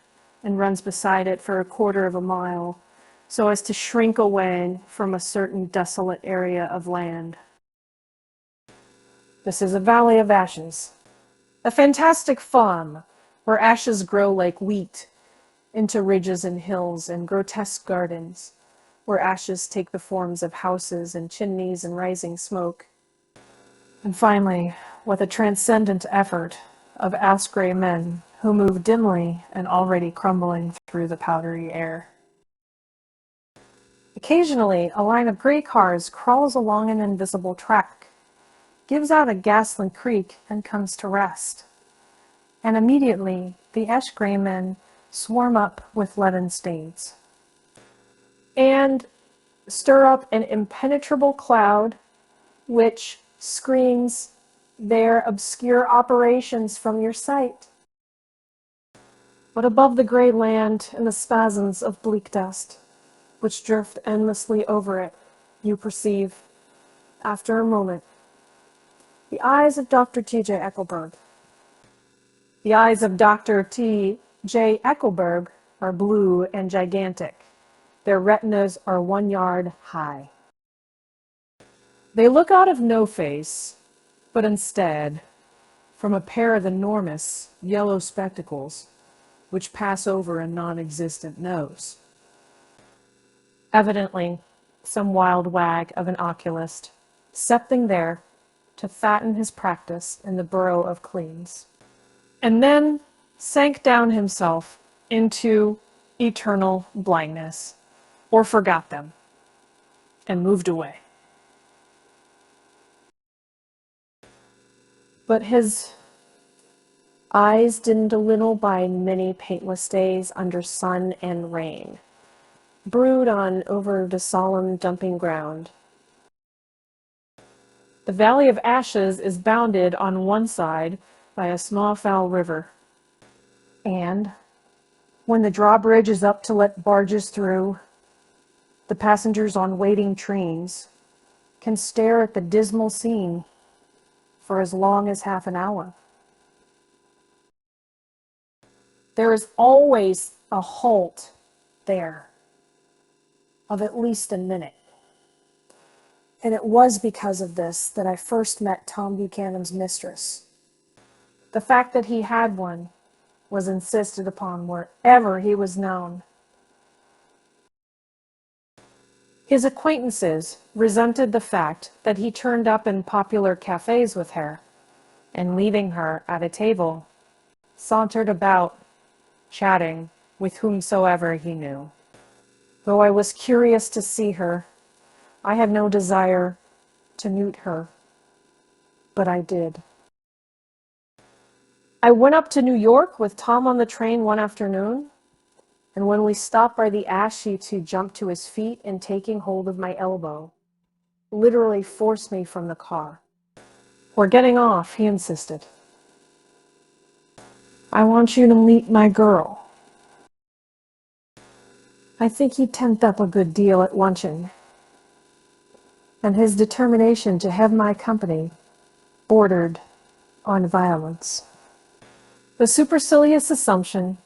and runs beside it for a quarter of a mile, so as to shrink away from a certain desolate area of land. This is a valley of ashes, a fantastic farm where ashes grow like wheat into ridges and hills and grotesque gardens, where ashes take the forms of houses and chimneys and rising smoke. And finally, with a transcendent effort of ash-gray men who move dimly and already crumbling through the powdery air. Occasionally, a line of gray cars crawls along an invisible track, gives out a ghastly creak, and comes to rest. And immediately, the ash-gray men swarm up with leaden stains and stir up an impenetrable cloud which screens their obscure operations from your sight. But above the gray land and the spasms of bleak dust, which drift endlessly over it, you perceive, after a moment, the eyes of Dr. T.J. Eckelberg. The eyes of Dr. T.J. Eckelberg are blue and gigantic. Their retinas are 1 yard high. They look out of no face, but instead from a pair of enormous yellow spectacles which pass over a non-existent nose. Evidently, some wild wag of an oculist set them there to fatten his practice in the borough of Queens, and then sank down himself into eternal blindness, or forgot them, and moved away. But his eyes dimmed a little by many paintless days under sun and rain, brewed on over the solemn dumping ground. The Valley of Ashes is bounded on one side by a small foul river, and when the drawbridge is up to let barges through, the passengers on waiting trains can stare at the dismal scene for as long as half an hour. There is always a halt there of at least a minute. And it was because of this that I first met Tom Buchanan's mistress. The fact that he had one was insisted upon wherever he was known. His acquaintances resented the fact that he turned up in popular cafes with her, and leaving her at a table, sauntered about, chatting with whomsoever he knew. Though I was curious to see her, I had no desire to meet her, but I did. I went up to New York with Tom on the train one afternoon, and when we stopped by the ash heaps, he jumped to his feet and, taking hold of my elbow, literally forced me from the car. "We're getting off," he insisted. "I want you to meet my girl." I think he tensed up a good deal at luncheon, and his determination to have my company bordered on violence. The supercilious assumption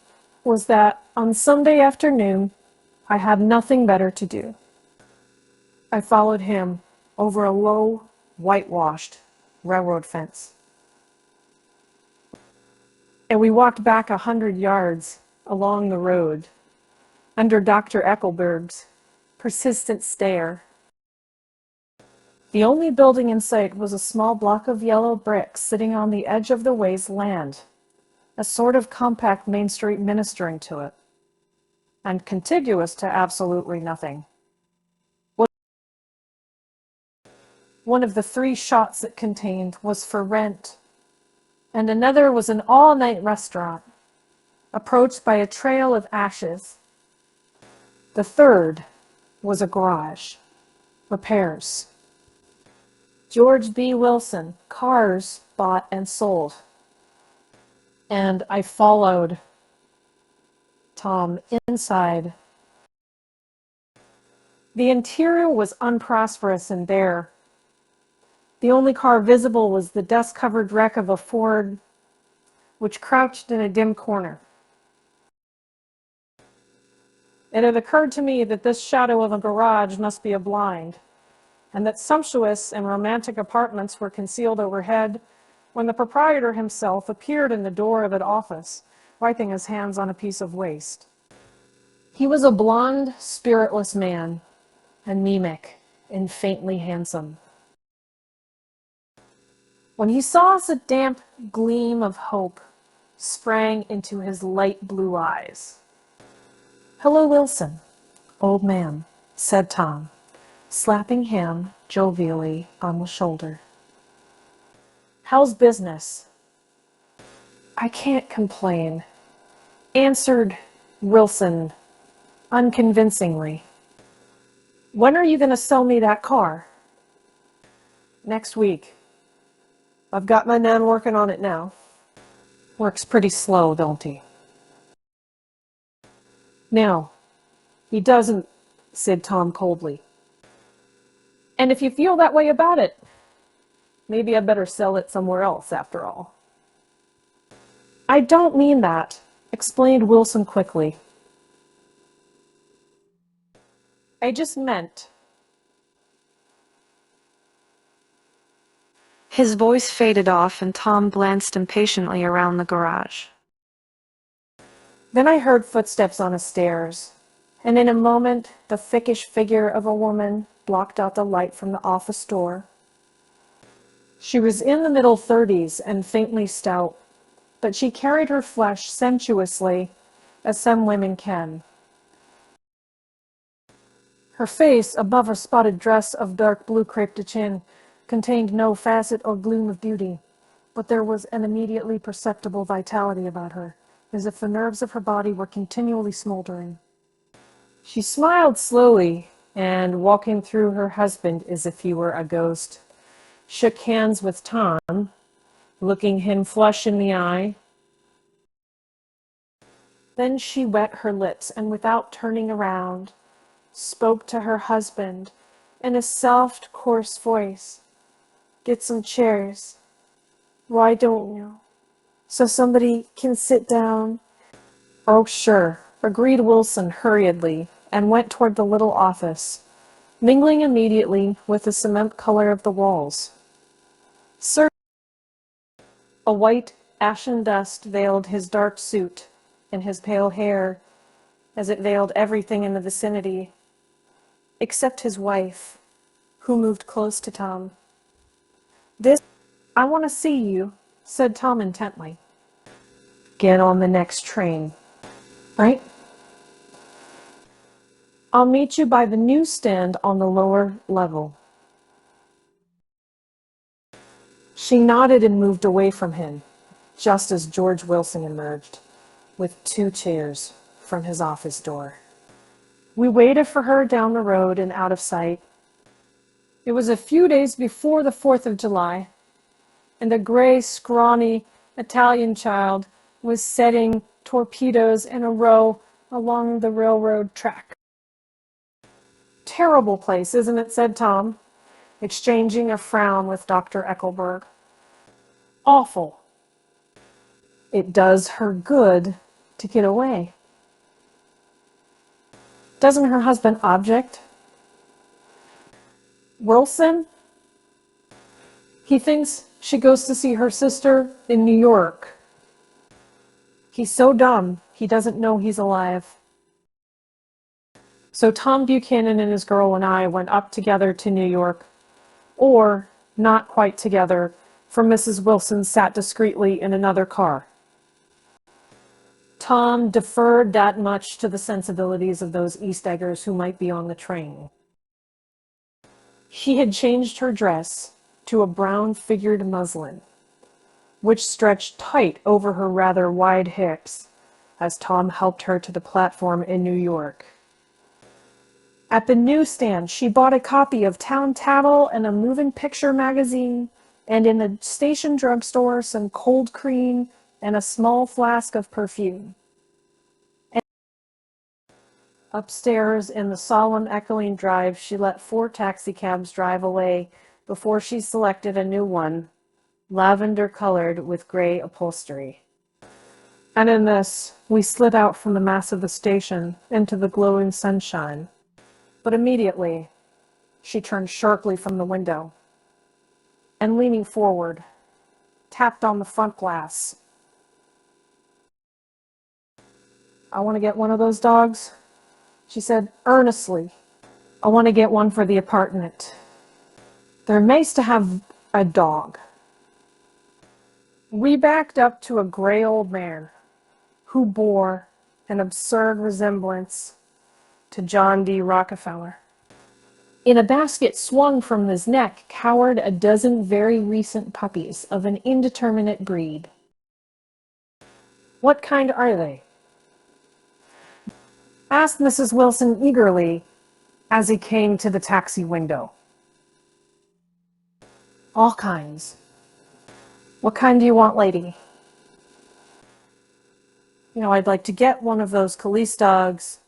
was that on Sunday afternoon I had nothing better to do. I followed him over a low, whitewashed railroad fence, and we walked back 100 yards along the road under Dr. Eckelberg's persistent stare. The only building in sight was a small block of yellow bricks sitting on the edge of the wasteland, a sort of compact Main Street ministering to it, and contiguous to absolutely nothing. One of the 3 shots it contained was for rent, and another was an all-night restaurant, approached by a trail of ashes. The third was a garage. Repairs. George B. Wilson, cars bought and sold. And I followed Tom inside. The interior was unprosperous and bare. The only car visible was the dust-covered wreck of a Ford, which crouched in a dim corner. It had occurred to me that this shadow of a garage must be a blind, and that sumptuous and romantic apartments were concealed overhead, when the proprietor himself appeared in the door of an office, wiping his hands on a piece of waste. He was a blond, spiritless man, anemic and faintly handsome. When he saw us, a damp gleam of hope sprang into his light blue eyes. "Hello, Wilson, old man," said Tom, slapping him jovially on the shoulder. "How's business?" "I can't complain," answered Wilson unconvincingly. "When are you going to sell me that car?" "Next week. I've got my man working on it now." "Works pretty slow, don't he?" "No, he doesn't," said Tom coldly. "And if you feel that way about it, maybe I'd better sell it somewhere else after all." "I don't mean that," explained Wilson quickly. "I just meant..." His voice faded off, and Tom glanced impatiently around the garage. Then I heard footsteps on the stairs, and in a moment the thickish figure of a woman blocked out the light from the office door. She was in the middle 30s and faintly stout, but she carried her flesh sensuously, as some women can. Her face, above a spotted dress of dark blue crepe de chine, contained no facet or gloom of beauty. but there was an immediately perceptible vitality about her, as if the nerves of her body were continually smoldering. She smiled slowly, and walking through her husband as if he were a ghost, shook hands with Tom, looking him flush in the eye. Then she wet her lips, and without turning around, spoke to her husband in a soft, coarse voice. "Get some chairs. Why don't you? So somebody can sit down." "Oh, sure," agreed Wilson hurriedly, and went toward the little office, mingling immediately with the cement color of the walls. "Sir," a white, ashen dust veiled his dark suit and his pale hair, as it veiled everything in the vicinity, except his wife, who moved close to Tom. "I want to see you," said Tom intently. "Get on the next train." "Right? I'll meet you by the newsstand on the lower level." She nodded and moved away from him, just as George Wilson emerged, with 2 chairs, from his office door. We waited for her down the road and out of sight. It was a few days before the 4th of July, and a gray, scrawny Italian child was setting torpedoes in a row along the railroad track. "Terrible place, isn't it?" said Tom, exchanging a frown with Dr. Eckelberg. "Awful. It does her good to get away." "Doesn't her husband object?" "Wilson? He thinks she goes to see her sister in New York. He's so dumb, he doesn't know he's alive." So Tom Buchanan and his girl and I went up together to New York, or not quite together, for Mrs. Wilson sat discreetly in another car. Tom deferred that much to the sensibilities of those East Eggers who might be on the train. She had changed her dress to a brown figured muslin, which stretched tight over her rather wide hips as Tom helped her to the platform in New York. At the newsstand, she bought a copy of Town Tattle and a moving picture magazine, and in the station drugstore some cold cream and a small flask of perfume. Upstairs in the solemn echoing drive, she let 4 taxicabs drive away before she selected a new one, lavender-colored with gray upholstery. And in this, we slid out from the mass of the station into the glowing sunshine. But immediately, she turned sharply from the window and, leaning forward, tapped on the front glass. "I want to get one of those dogs," she said earnestly. "I want to get one for the apartment. They're nice to have a dog." We backed up to a gray old man who bore an absurd resemblance to John D. Rockefeller. In a basket swung from his neck cowered a dozen very recent puppies of an indeterminate breed. "What kind are they?" asked Mrs. Wilson eagerly as he came to the taxi window. "All kinds." "What kind do you want, lady?" "I'd like to get one of those Khalees dogs."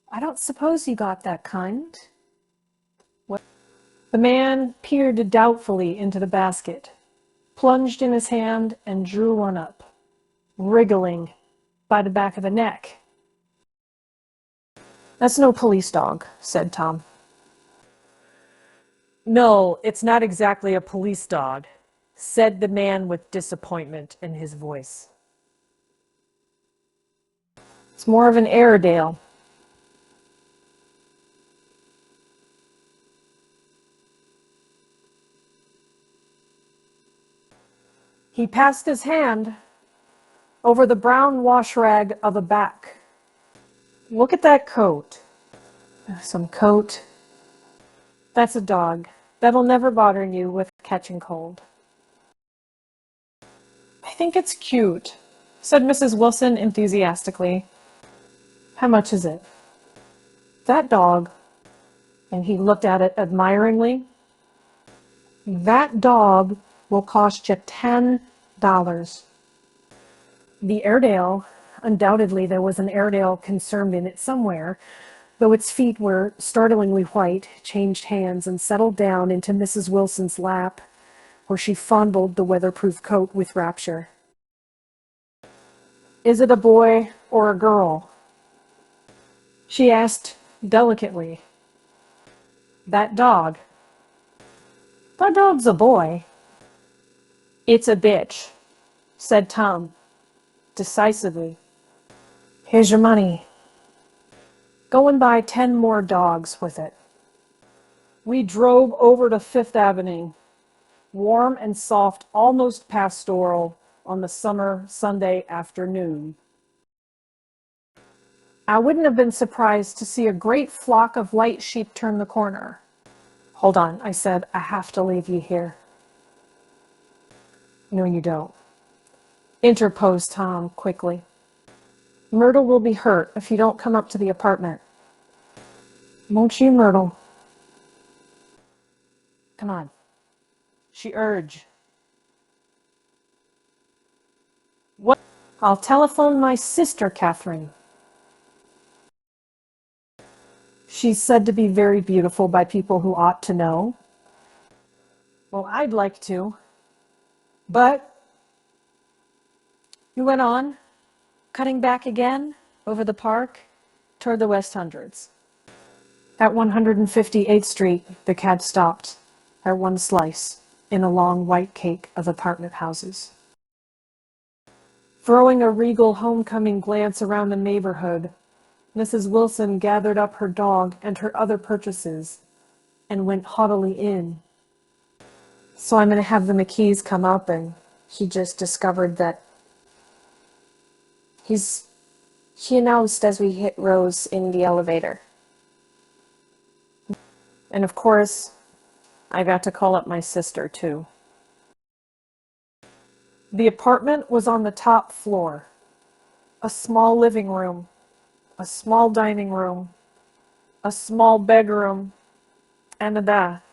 "I don't suppose you got that kind." The man peered doubtfully into the basket, plunged in his hand, and drew one up, wriggling by the back of the neck. "That's no police dog," said Tom. "No, it's not exactly a police dog," said the man with disappointment in his voice. "It's more of an Airedale." He passed his hand over the brown wash rag of a back. "Look at that coat." "Some coat." "That's a dog. That'll never bother you with catching cold." I think it's cute, said Mrs. Wilson enthusiastically. How much is it? That dog, and he looked at it admiringly, that dog will cost you $10. The Airedale, undoubtedly there was an Airedale concerned in it somewhere, though its feet were startlingly white, changed hands and settled down into Mrs. Wilson's lap, where she fondled the weatherproof coat with rapture. Is it a boy or a girl? She asked delicately. That dog. That dog's a boy. It's a bitch, said Tom, decisively. Here's your money. Go and buy 10 more dogs with it. We drove over to Fifth Avenue, warm and soft, almost pastoral, on the summer Sunday afternoon. I wouldn't have been surprised to see a great flock of light sheep turn the corner. Hold on, I said, I have to leave you here. No, you don't, interposed Tom quickly. Myrtle will be hurt if you don't come up to the apartment. Won't you, Myrtle? Come on, she urged. What? I'll telephone my sister, Catherine. She's said to be very beautiful by people who ought to know. Well, I'd like to. But, he went on, cutting back again over the park toward the West Hundreds. At 158th Street, the cab stopped at one slice in a long white cake of apartment houses. Throwing a regal homecoming glance around the neighborhood, Mrs. Wilson gathered up her dog and her other purchases and went haughtily in. So I'm going to have the McKees come up, and he just discovered that he announced as we hit Rose in the elevator. And of course, I got to call up my sister too. The apartment was on the top floor. A small living room, a small dining room, a small bedroom, and a bath.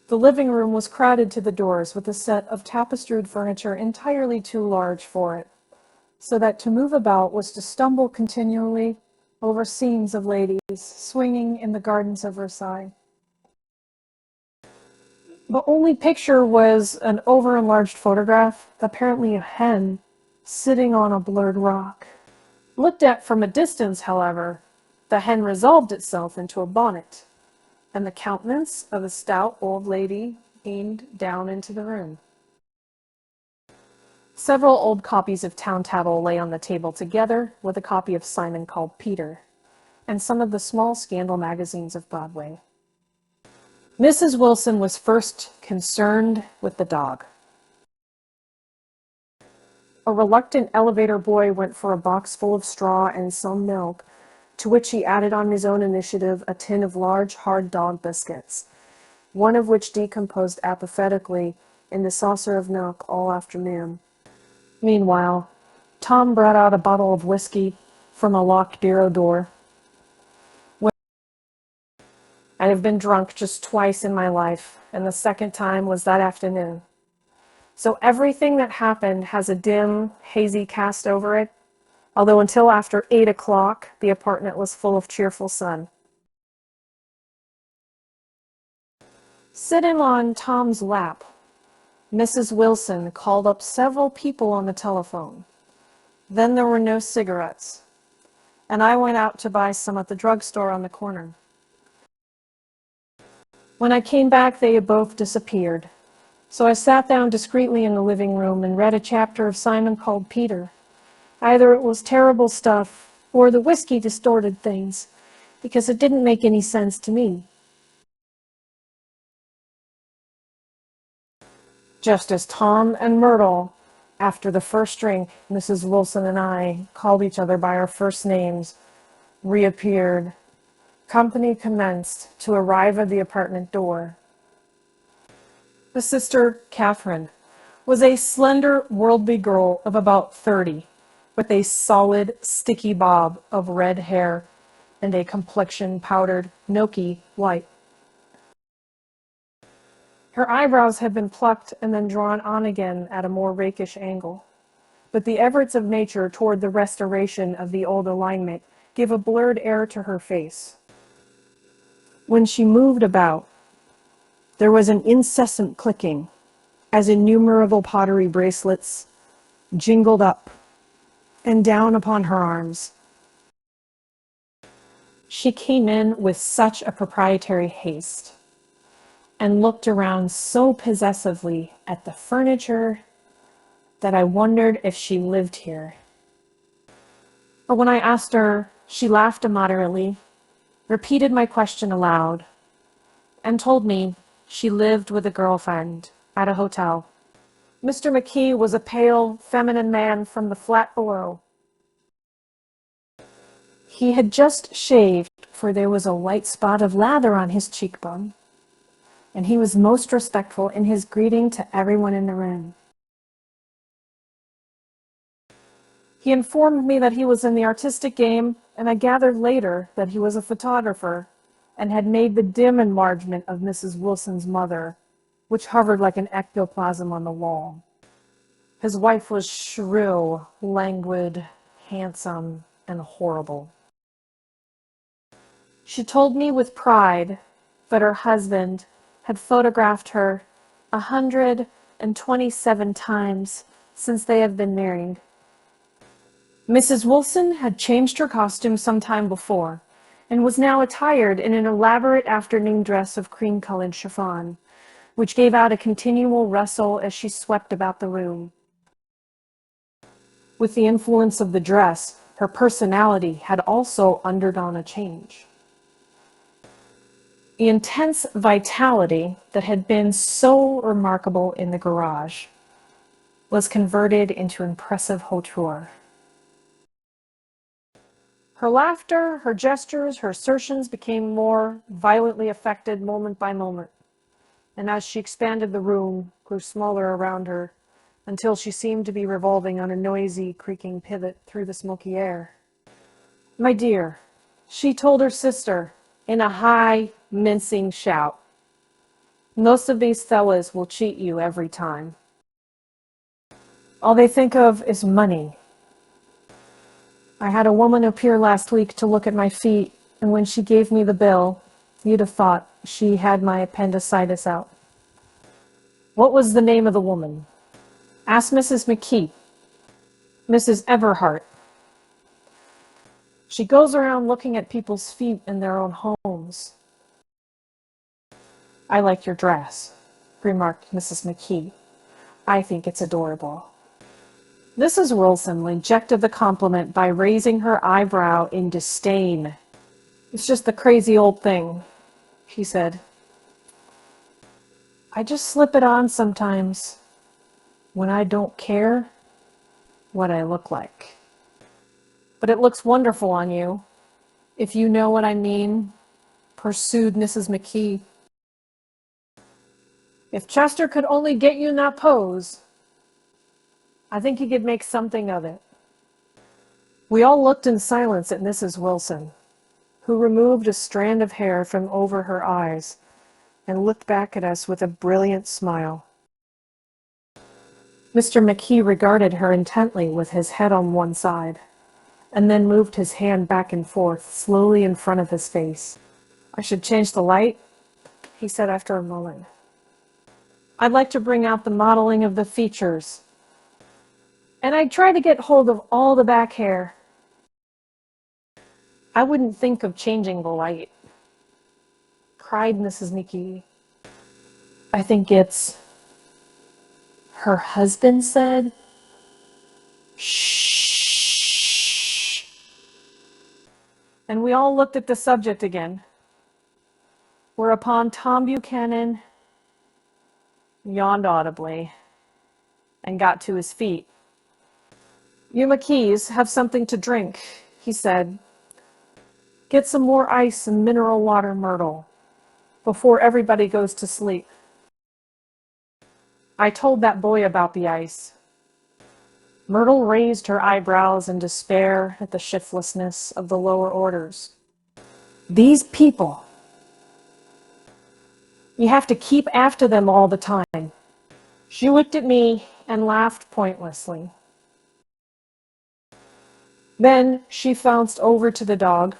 The living room was crowded to the doors with a set of tapestried furniture entirely too large for it, so that to move about was to stumble continually over scenes of ladies swinging in the gardens of Versailles. The only picture was an over-enlarged photograph, apparently a hen, sitting on a blurred rock. Looked at from a distance, however, the hen resolved itself into a bonnet, and the countenance of a stout old lady beamed down into the room. Several old copies of Town Tattle lay on the table together with a copy of Simon Called Peter, and some of the small scandal magazines of Broadway. Mrs. Wilson was first concerned with the dog. A reluctant elevator boy went for a box full of straw and some milk, to which he added on his own initiative a tin of large, hard dog biscuits, one of which decomposed apathetically in the saucer of milk all afternoon. Meanwhile, Tom brought out a bottle of whiskey from a locked bureau door. I have been drunk just twice in my life, and the second time was that afternoon. So everything that happened has a dim, hazy cast over it, although until after 8 o'clock, the apartment was full of cheerful sun. Sitting on Tom's lap, Mrs. Wilson called up several people on the telephone. Then there were no cigarettes, and I went out to buy some at the drugstore on the corner. When I came back, they had both disappeared. So I sat down discreetly in the living room and read a chapter of Simon Called Peter. Either it was terrible stuff, or the whiskey distorted things, because it didn't make any sense to me. Just as Tom and Myrtle, after the first drink, Mrs. Wilson and I called each other by our first names, reappeared, company commenced to arrive at the apartment door. The sister, Catherine, was a slender, worldly girl of about 30, with a solid, sticky bob of red hair and a complexion powdered milky white. Her eyebrows had been plucked and then drawn on again at a more rakish angle, but the efforts of nature toward the restoration of the old alignment gave a blurred air to her face. When she moved about, there was an incessant clicking, as innumerable pottery bracelets jingled up and down upon her arms. She came in with such a proprietary haste, and looked around so possessively at the furniture that I wondered if she lived here. But when I asked her, she laughed immoderately, repeated my question aloud, and told me she lived with a girlfriend at a hotel. Mr. McKee was a pale, feminine man from the flat below. He had just shaved, for there was a white spot of lather on his cheekbone, and he was most respectful in his greeting to everyone in the room. He informed me that he was in the artistic game, and I gathered later that he was a photographer and had made the dim enlargement of Mrs. Wilson's mother, which hovered like an ectoplasm on the wall. His wife was shrill, languid, handsome, and horrible. She told me with pride that her husband had photographed her 127 times since they had been married. Mrs. Wilson had changed her costume some time before, and was now attired in an elaborate afternoon dress of cream-colored chiffon, which gave out a continual rustle as she swept about the room. With the influence of the dress, her personality had also undergone a change. The intense vitality that had been so remarkable in the garage was converted into impressive hauteur. Her laughter, her gestures, her assertions became more violently affected moment by moment, and as she expanded the room, grew smaller around her, until she seemed to be revolving on a noisy, creaking pivot through the smoky air. My dear, she told her sister in a high, mincing shout, most of these fellas will cheat you every time. All they think of is money. I had a woman appear last week to look at my feet, and when she gave me the bill, you'd have thought she had my appendicitis out. What was the name of the woman? Ask Mrs. McKee. Mrs. Everhart. She goes around looking at people's feet in their own homes. I like your dress, remarked Mrs. McKee. I think it's adorable. Mrs. Wilson rejected the compliment by raising her eyebrow in disdain. It's just the crazy old thing, she said. I just slip it on sometimes when I don't care what I look like. But it looks wonderful on you, if you know what I mean, pursued Mrs. McKee. If Chester could only get you in that pose, I think he could make something of it. We all looked in silence at Mrs. Wilson, who removed a strand of hair from over her eyes and looked back at us with a brilliant smile. Mr. McKee regarded her intently with his head on one side, and then moved his hand back and forth slowly in front of his face. I should change the light, he said after a moment. I'd like to bring out the modeling of the features, and I'd try to get hold of all the back hair. I wouldn't think of changing the light, cried Mrs. McKee. I think it's... Her husband said, shh. And we all looked at the subject again, whereupon Tom Buchanan yawned audibly and got to his feet. You McKees have something to drink, he said. Get some more ice and mineral water, Myrtle, before everybody goes to sleep. I told that boy about the ice. Myrtle raised her eyebrows in despair at the shiftlessness of the lower orders. These people. You have to keep after them all the time. She looked at me and laughed pointlessly. Then she flounced over to the dog,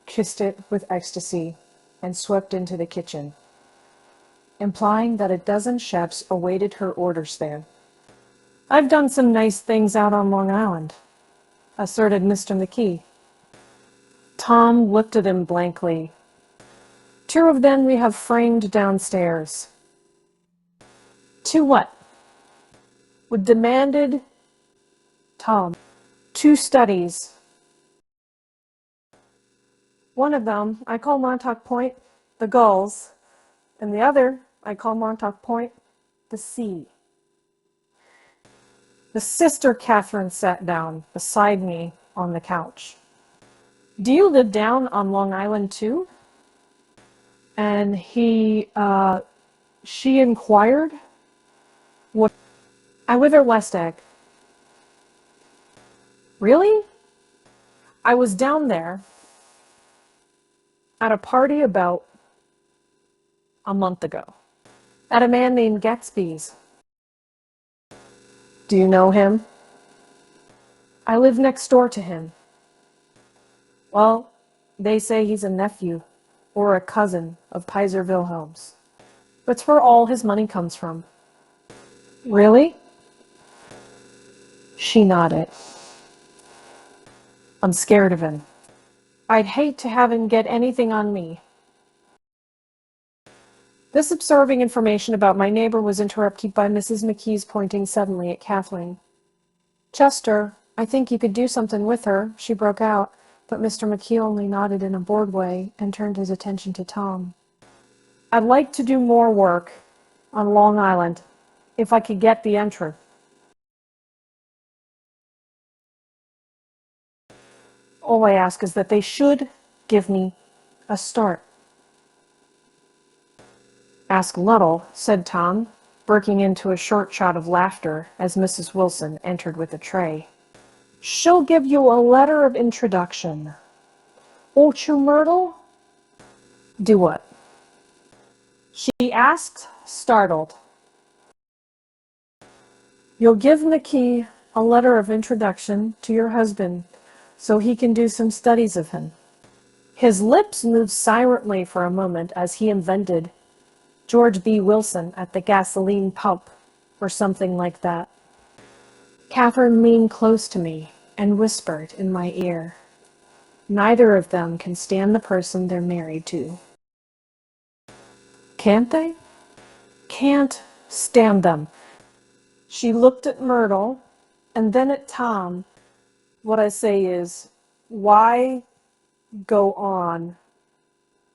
kissed it with ecstasy, and swept into the kitchen, implying that a dozen chefs awaited her orders there. I've done some nice things out on Long Island, asserted Mr. McKee. Tom looked at him blankly. Two of them we have framed downstairs. Two what? Would demanded Tom. Two studies. One of them I call Montauk Point the gulls, and the other I call Montauk Point the sea. The sister Catherine sat down beside me on the couch. Do you live down on Long Island too? And she inquired. What? I live at West Egg. Really? I was down there at a party about a month ago at a man named Gatsby's. Do you know him? I live next door to him. Well, they say he's a nephew or a cousin of Kaiser Wilhelm's. That's where all his money comes from. Really? She nodded. I'm scared of him. I'd hate to have him get anything on me. This absorbing information about my neighbor was interrupted by Mrs. McKee's pointing suddenly at Kathleen. Chester, I think you could do something with her, she broke out, but Mr. McKee only nodded in a bored way and turned his attention to Tom. I'd like to do more work on Long Island, if I could get the entry. All I ask is that they should give me a start. Ask Luddle, said Tom, breaking into a short shout of laughter as Mrs. Wilson entered with a tray. She'll give you a letter of introduction. Won't you, Myrtle? Do what? She asked, startled. You'll give McKee a letter of introduction to your husband so he can do some studies of him. His lips moved silently for a moment as he invented George B. Wilson at the gasoline pump, or something like that. Catherine leaned close to me and whispered in my ear, neither of them can stand the person they're married to. Can't they? Can't stand them. She looked at Myrtle and then at Tom. What I say is, why go on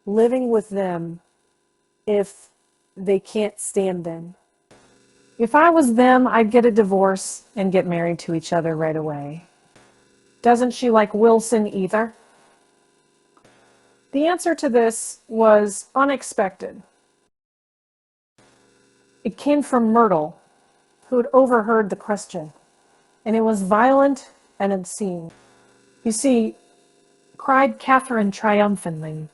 living with them if they can't stand them? If I was them, I'd get a divorce and get married to each other right away. Doesn't she like Wilson either? The answer to this was unexpected. It came from Myrtle, who had overheard the question, and it was violent and obscene. You see, cried Catherine triumphantly.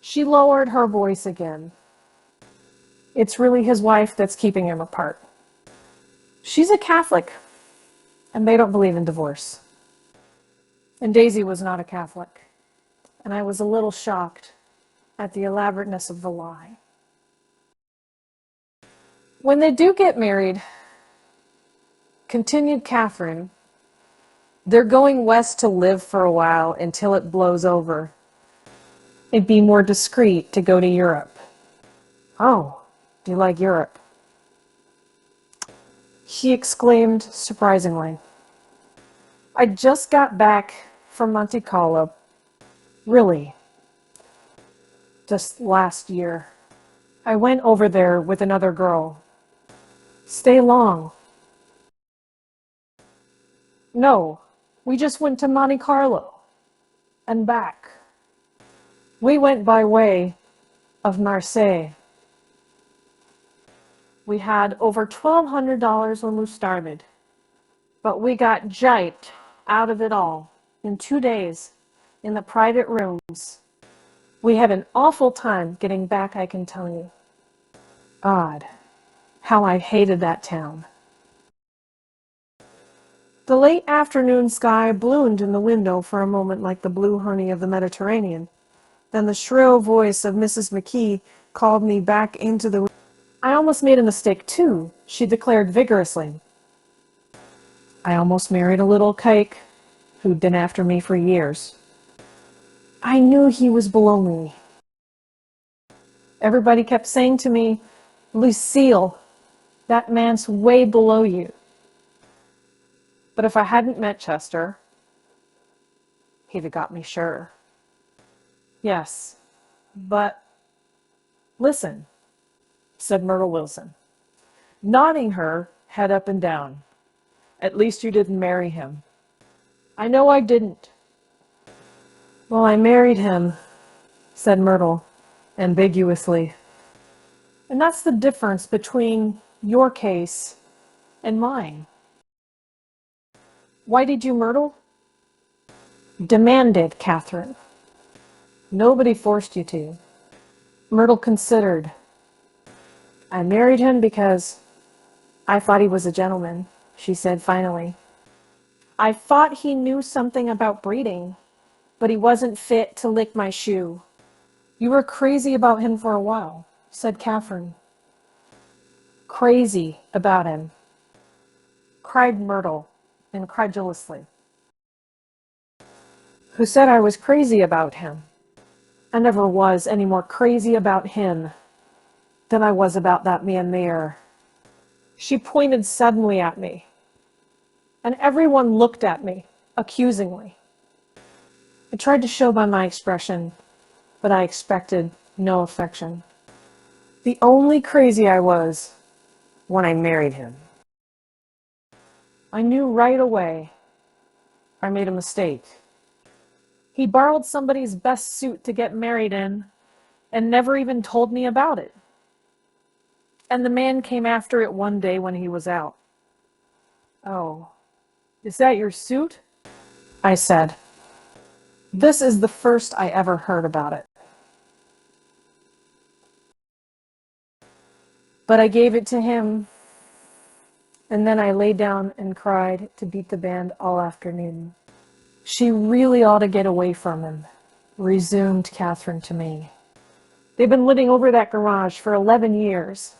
She lowered her voice again. It's really his wife that's keeping him apart. She's a Catholic, and they don't believe in divorce. And Daisy was not a Catholic, and I was a little shocked at the elaborateness of the lie. When they do get married, continued Catherine, they're going west to live for a while until it blows over. It'd be more discreet to go to Europe. Oh, do you like Europe? He exclaimed surprisingly. I just got back from Monte Carlo. Really. Just last year. I went over there with another girl. Stay long. No, we just went to Monte Carlo and back. We went by way of Marseille. We had over $1,200 when we started, but we got jiped out of it all in 2 days in the private rooms. We had an awful time getting back, I can tell you. God, how I hated that town. The late afternoon sky bloomed in the window for a moment like the blue honey of the Mediterranean. Then the shrill voice of Mrs. McKee called me back into the room. I almost made a mistake too, she declared vigorously. I almost married a little kike who'd been after me for years. I knew he was below me. Everybody kept saying to me, Lucille, that man's way below you. But if I hadn't met Chester, he'd have got me sure. Yes, but listen, said Myrtle Wilson, nodding her head up and down. At least you didn't marry him. I know I didn't. Well, I married him, said Myrtle, ambiguously. And that's the difference between your case and mine. Why did you, Myrtle? Demanded Catherine. Nobody forced you to. Myrtle considered. I married him because I thought he was a gentleman, she said finally. I thought he knew something about breeding, but he wasn't fit to lick my shoe. You were crazy about him for a while, said Catherine. Crazy about him, cried Myrtle incredulously. Who said I was crazy about him? I never was any more crazy about him than I was about that man there. She pointed suddenly at me, and everyone looked at me accusingly. I tried to show by my expression, but I expected no affection. The only crazy I was when I married him. I knew right away I made a mistake. He borrowed somebody's best suit to get married in and never even told me about it. And the man came after it one day when he was out. Oh, is that your suit? I said. This is the first I ever heard about it. But I gave it to him, and then I lay down and cried to beat the band all afternoon. She really ought to get away from him, resumed Catherine to me. They've been living over that garage for 11 years.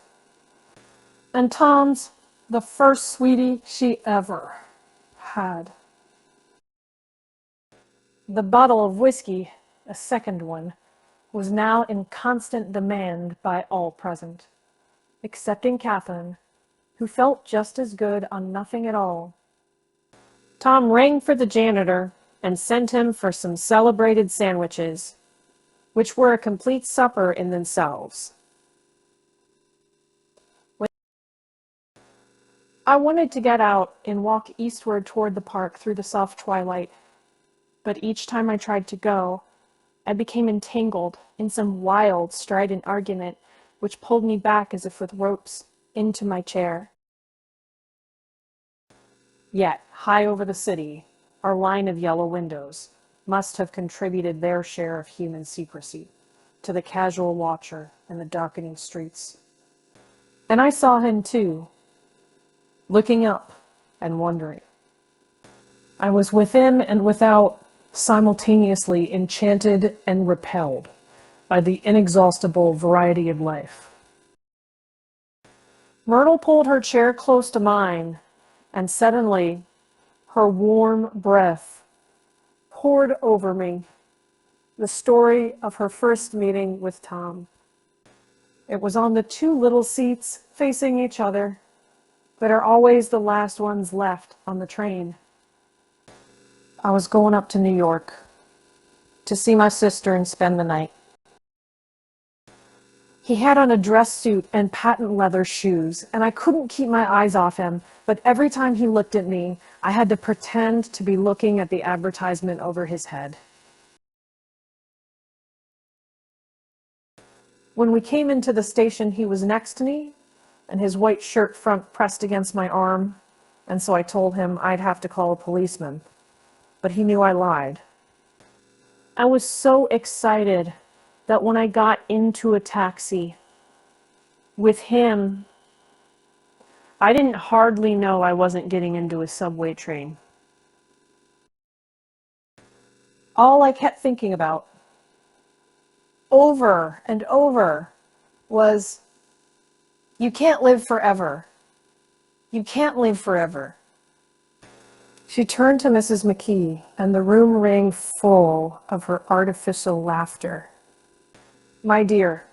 And Tom's the first sweetie she ever had. The bottle of whiskey, a second one, was now in constant demand by all present, excepting Catherine, who felt just as good on nothing at all. Tom rang for the janitor and sent him for some celebrated sandwiches, which were a complete supper in themselves. I wanted to get out and walk eastward toward the park through the soft twilight, but each time I tried to go, I became entangled in some wild, strident argument which pulled me back as if with ropes into my chair. Yet, high over the city, our line of yellow windows must have contributed their share of human secrecy to the casual watcher in the darkening streets. And I saw him too, looking up and wondering. I was within and without, simultaneously enchanted and repelled by the inexhaustible variety of life. Myrtle pulled her chair close to mine, and suddenly her warm breath poured over me the story of her first meeting with Tom. It was on the two little seats facing each other that are always the last ones left on the train. I was going up to New York to see my sister and spend the night. He had on a dress suit and patent leather shoes, and I couldn't keep my eyes off him, but every time he looked at me, I had to pretend to be looking at the advertisement over his head. When we came into the station, he was next to me, and his white shirt front pressed against my arm, and so I told him I'd have to call a policeman. But he knew I lied. I was so excited that when I got into a taxi with him, I didn't hardly know I wasn't getting into a subway train. All I kept thinking about, over and over, was, you can't live forever. You can't live forever. She turned to Mrs. McKee, and the room rang full of her artificial laughter. "My dear,"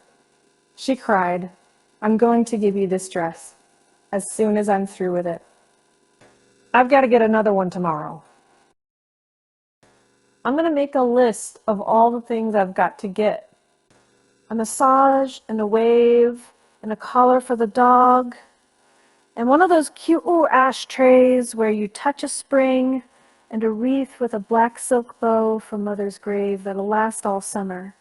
she cried, "I'm going to give you this dress as soon as I'm through with it. I've got to get another one tomorrow. I'm going to make a list of all the things I've got to get. A massage, and a wave, and a collar for the dog, and one of those cute little ashtrays where you touch a spring, and a wreath with a black silk bow from Mother's grave that'll last all summer.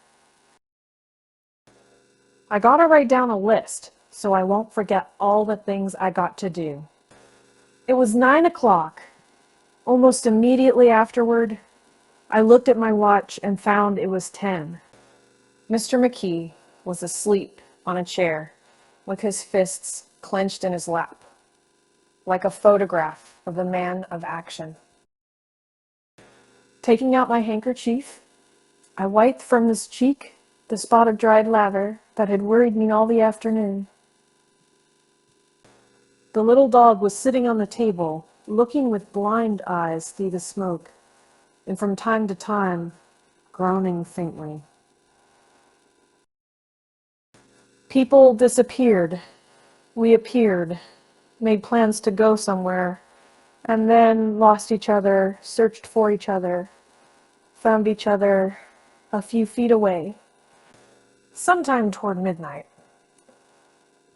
I gotta write down a list so I won't forget all the things I got to do." It was 9 o'clock. Almost immediately afterward, I looked at my watch and found it was 10. Mr. McKee was asleep on a chair with his fists clenched in his lap, like a photograph of the man of action. Taking out my handkerchief, I wiped from his cheek the spot of dried lather that had worried me all the afternoon. The little dog was sitting on the table, looking with blind eyes through the smoke, and from time to time, groaning faintly. People disappeared. We appeared, made plans to go somewhere, and then lost each other, searched for each other, found each other a few feet away. Sometime toward midnight,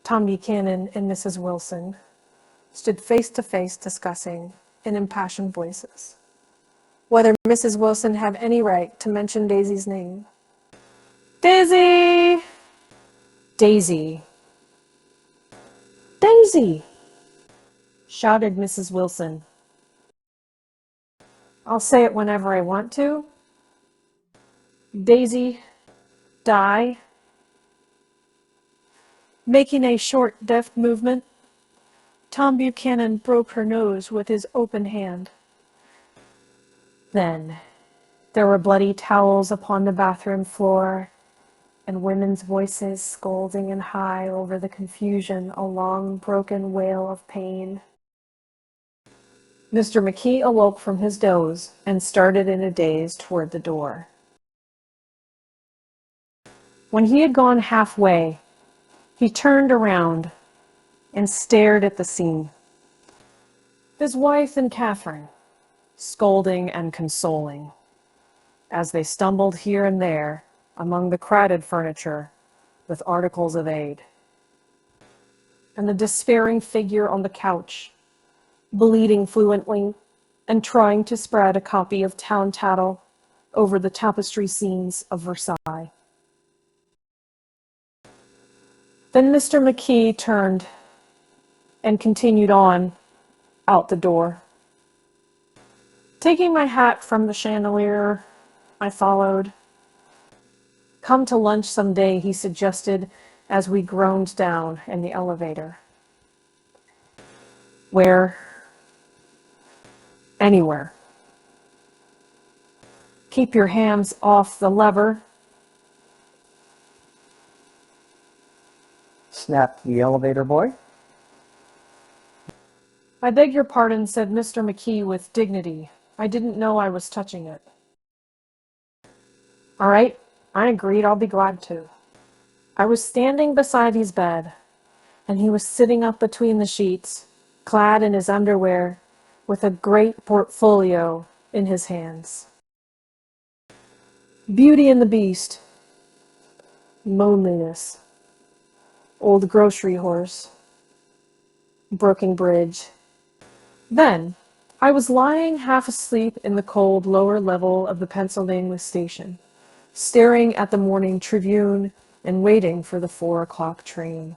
Tom Buchanan and Mrs. Wilson stood face to face discussing, in impassioned voices, whether Mrs. Wilson had any right to mention Daisy's name. "Daisy! Daisy! Daisy!" shouted Mrs. Wilson. "I'll say it whenever I want to. Daisy, die." Making a short, deft movement, Tom Buchanan broke her nose with his open hand. Then there were bloody towels upon the bathroom floor, and women's voices scolding and high over the confusion, a long, broken wail of pain. Mr. McKee awoke from his doze and started in a daze toward the door. When he had gone halfway, he turned around and stared at the scene. His wife and Catherine, scolding and consoling, as they stumbled here and there among the crowded furniture with articles of aid. And the despairing figure on the couch, bleeding fluently and trying to spread a copy of Town Tattle over the tapestry scenes of Versailles. Then Mr. McKee turned and continued on out the door. Taking my hat from the chandelier, I followed. "Come to lunch someday," he suggested as we groaned down in the elevator. "Where?" "Anywhere. Keep your hands off the lever." Snapped the elevator boy. "I beg your pardon," said Mr. McKee with dignity. "I didn't know I was touching it." "All right," I agreed. "I'll be glad to." I was standing beside his bed, and he was sitting up between the sheets, clad in his underwear, with a great portfolio in his hands. Beauty and the Beast, Loneliness, Old Grocery Horse, Broken Bridge. Then, I was lying half asleep in the cold lower level of the Pennsylvania station, staring at the morning Tribune and waiting for the 4 o'clock train.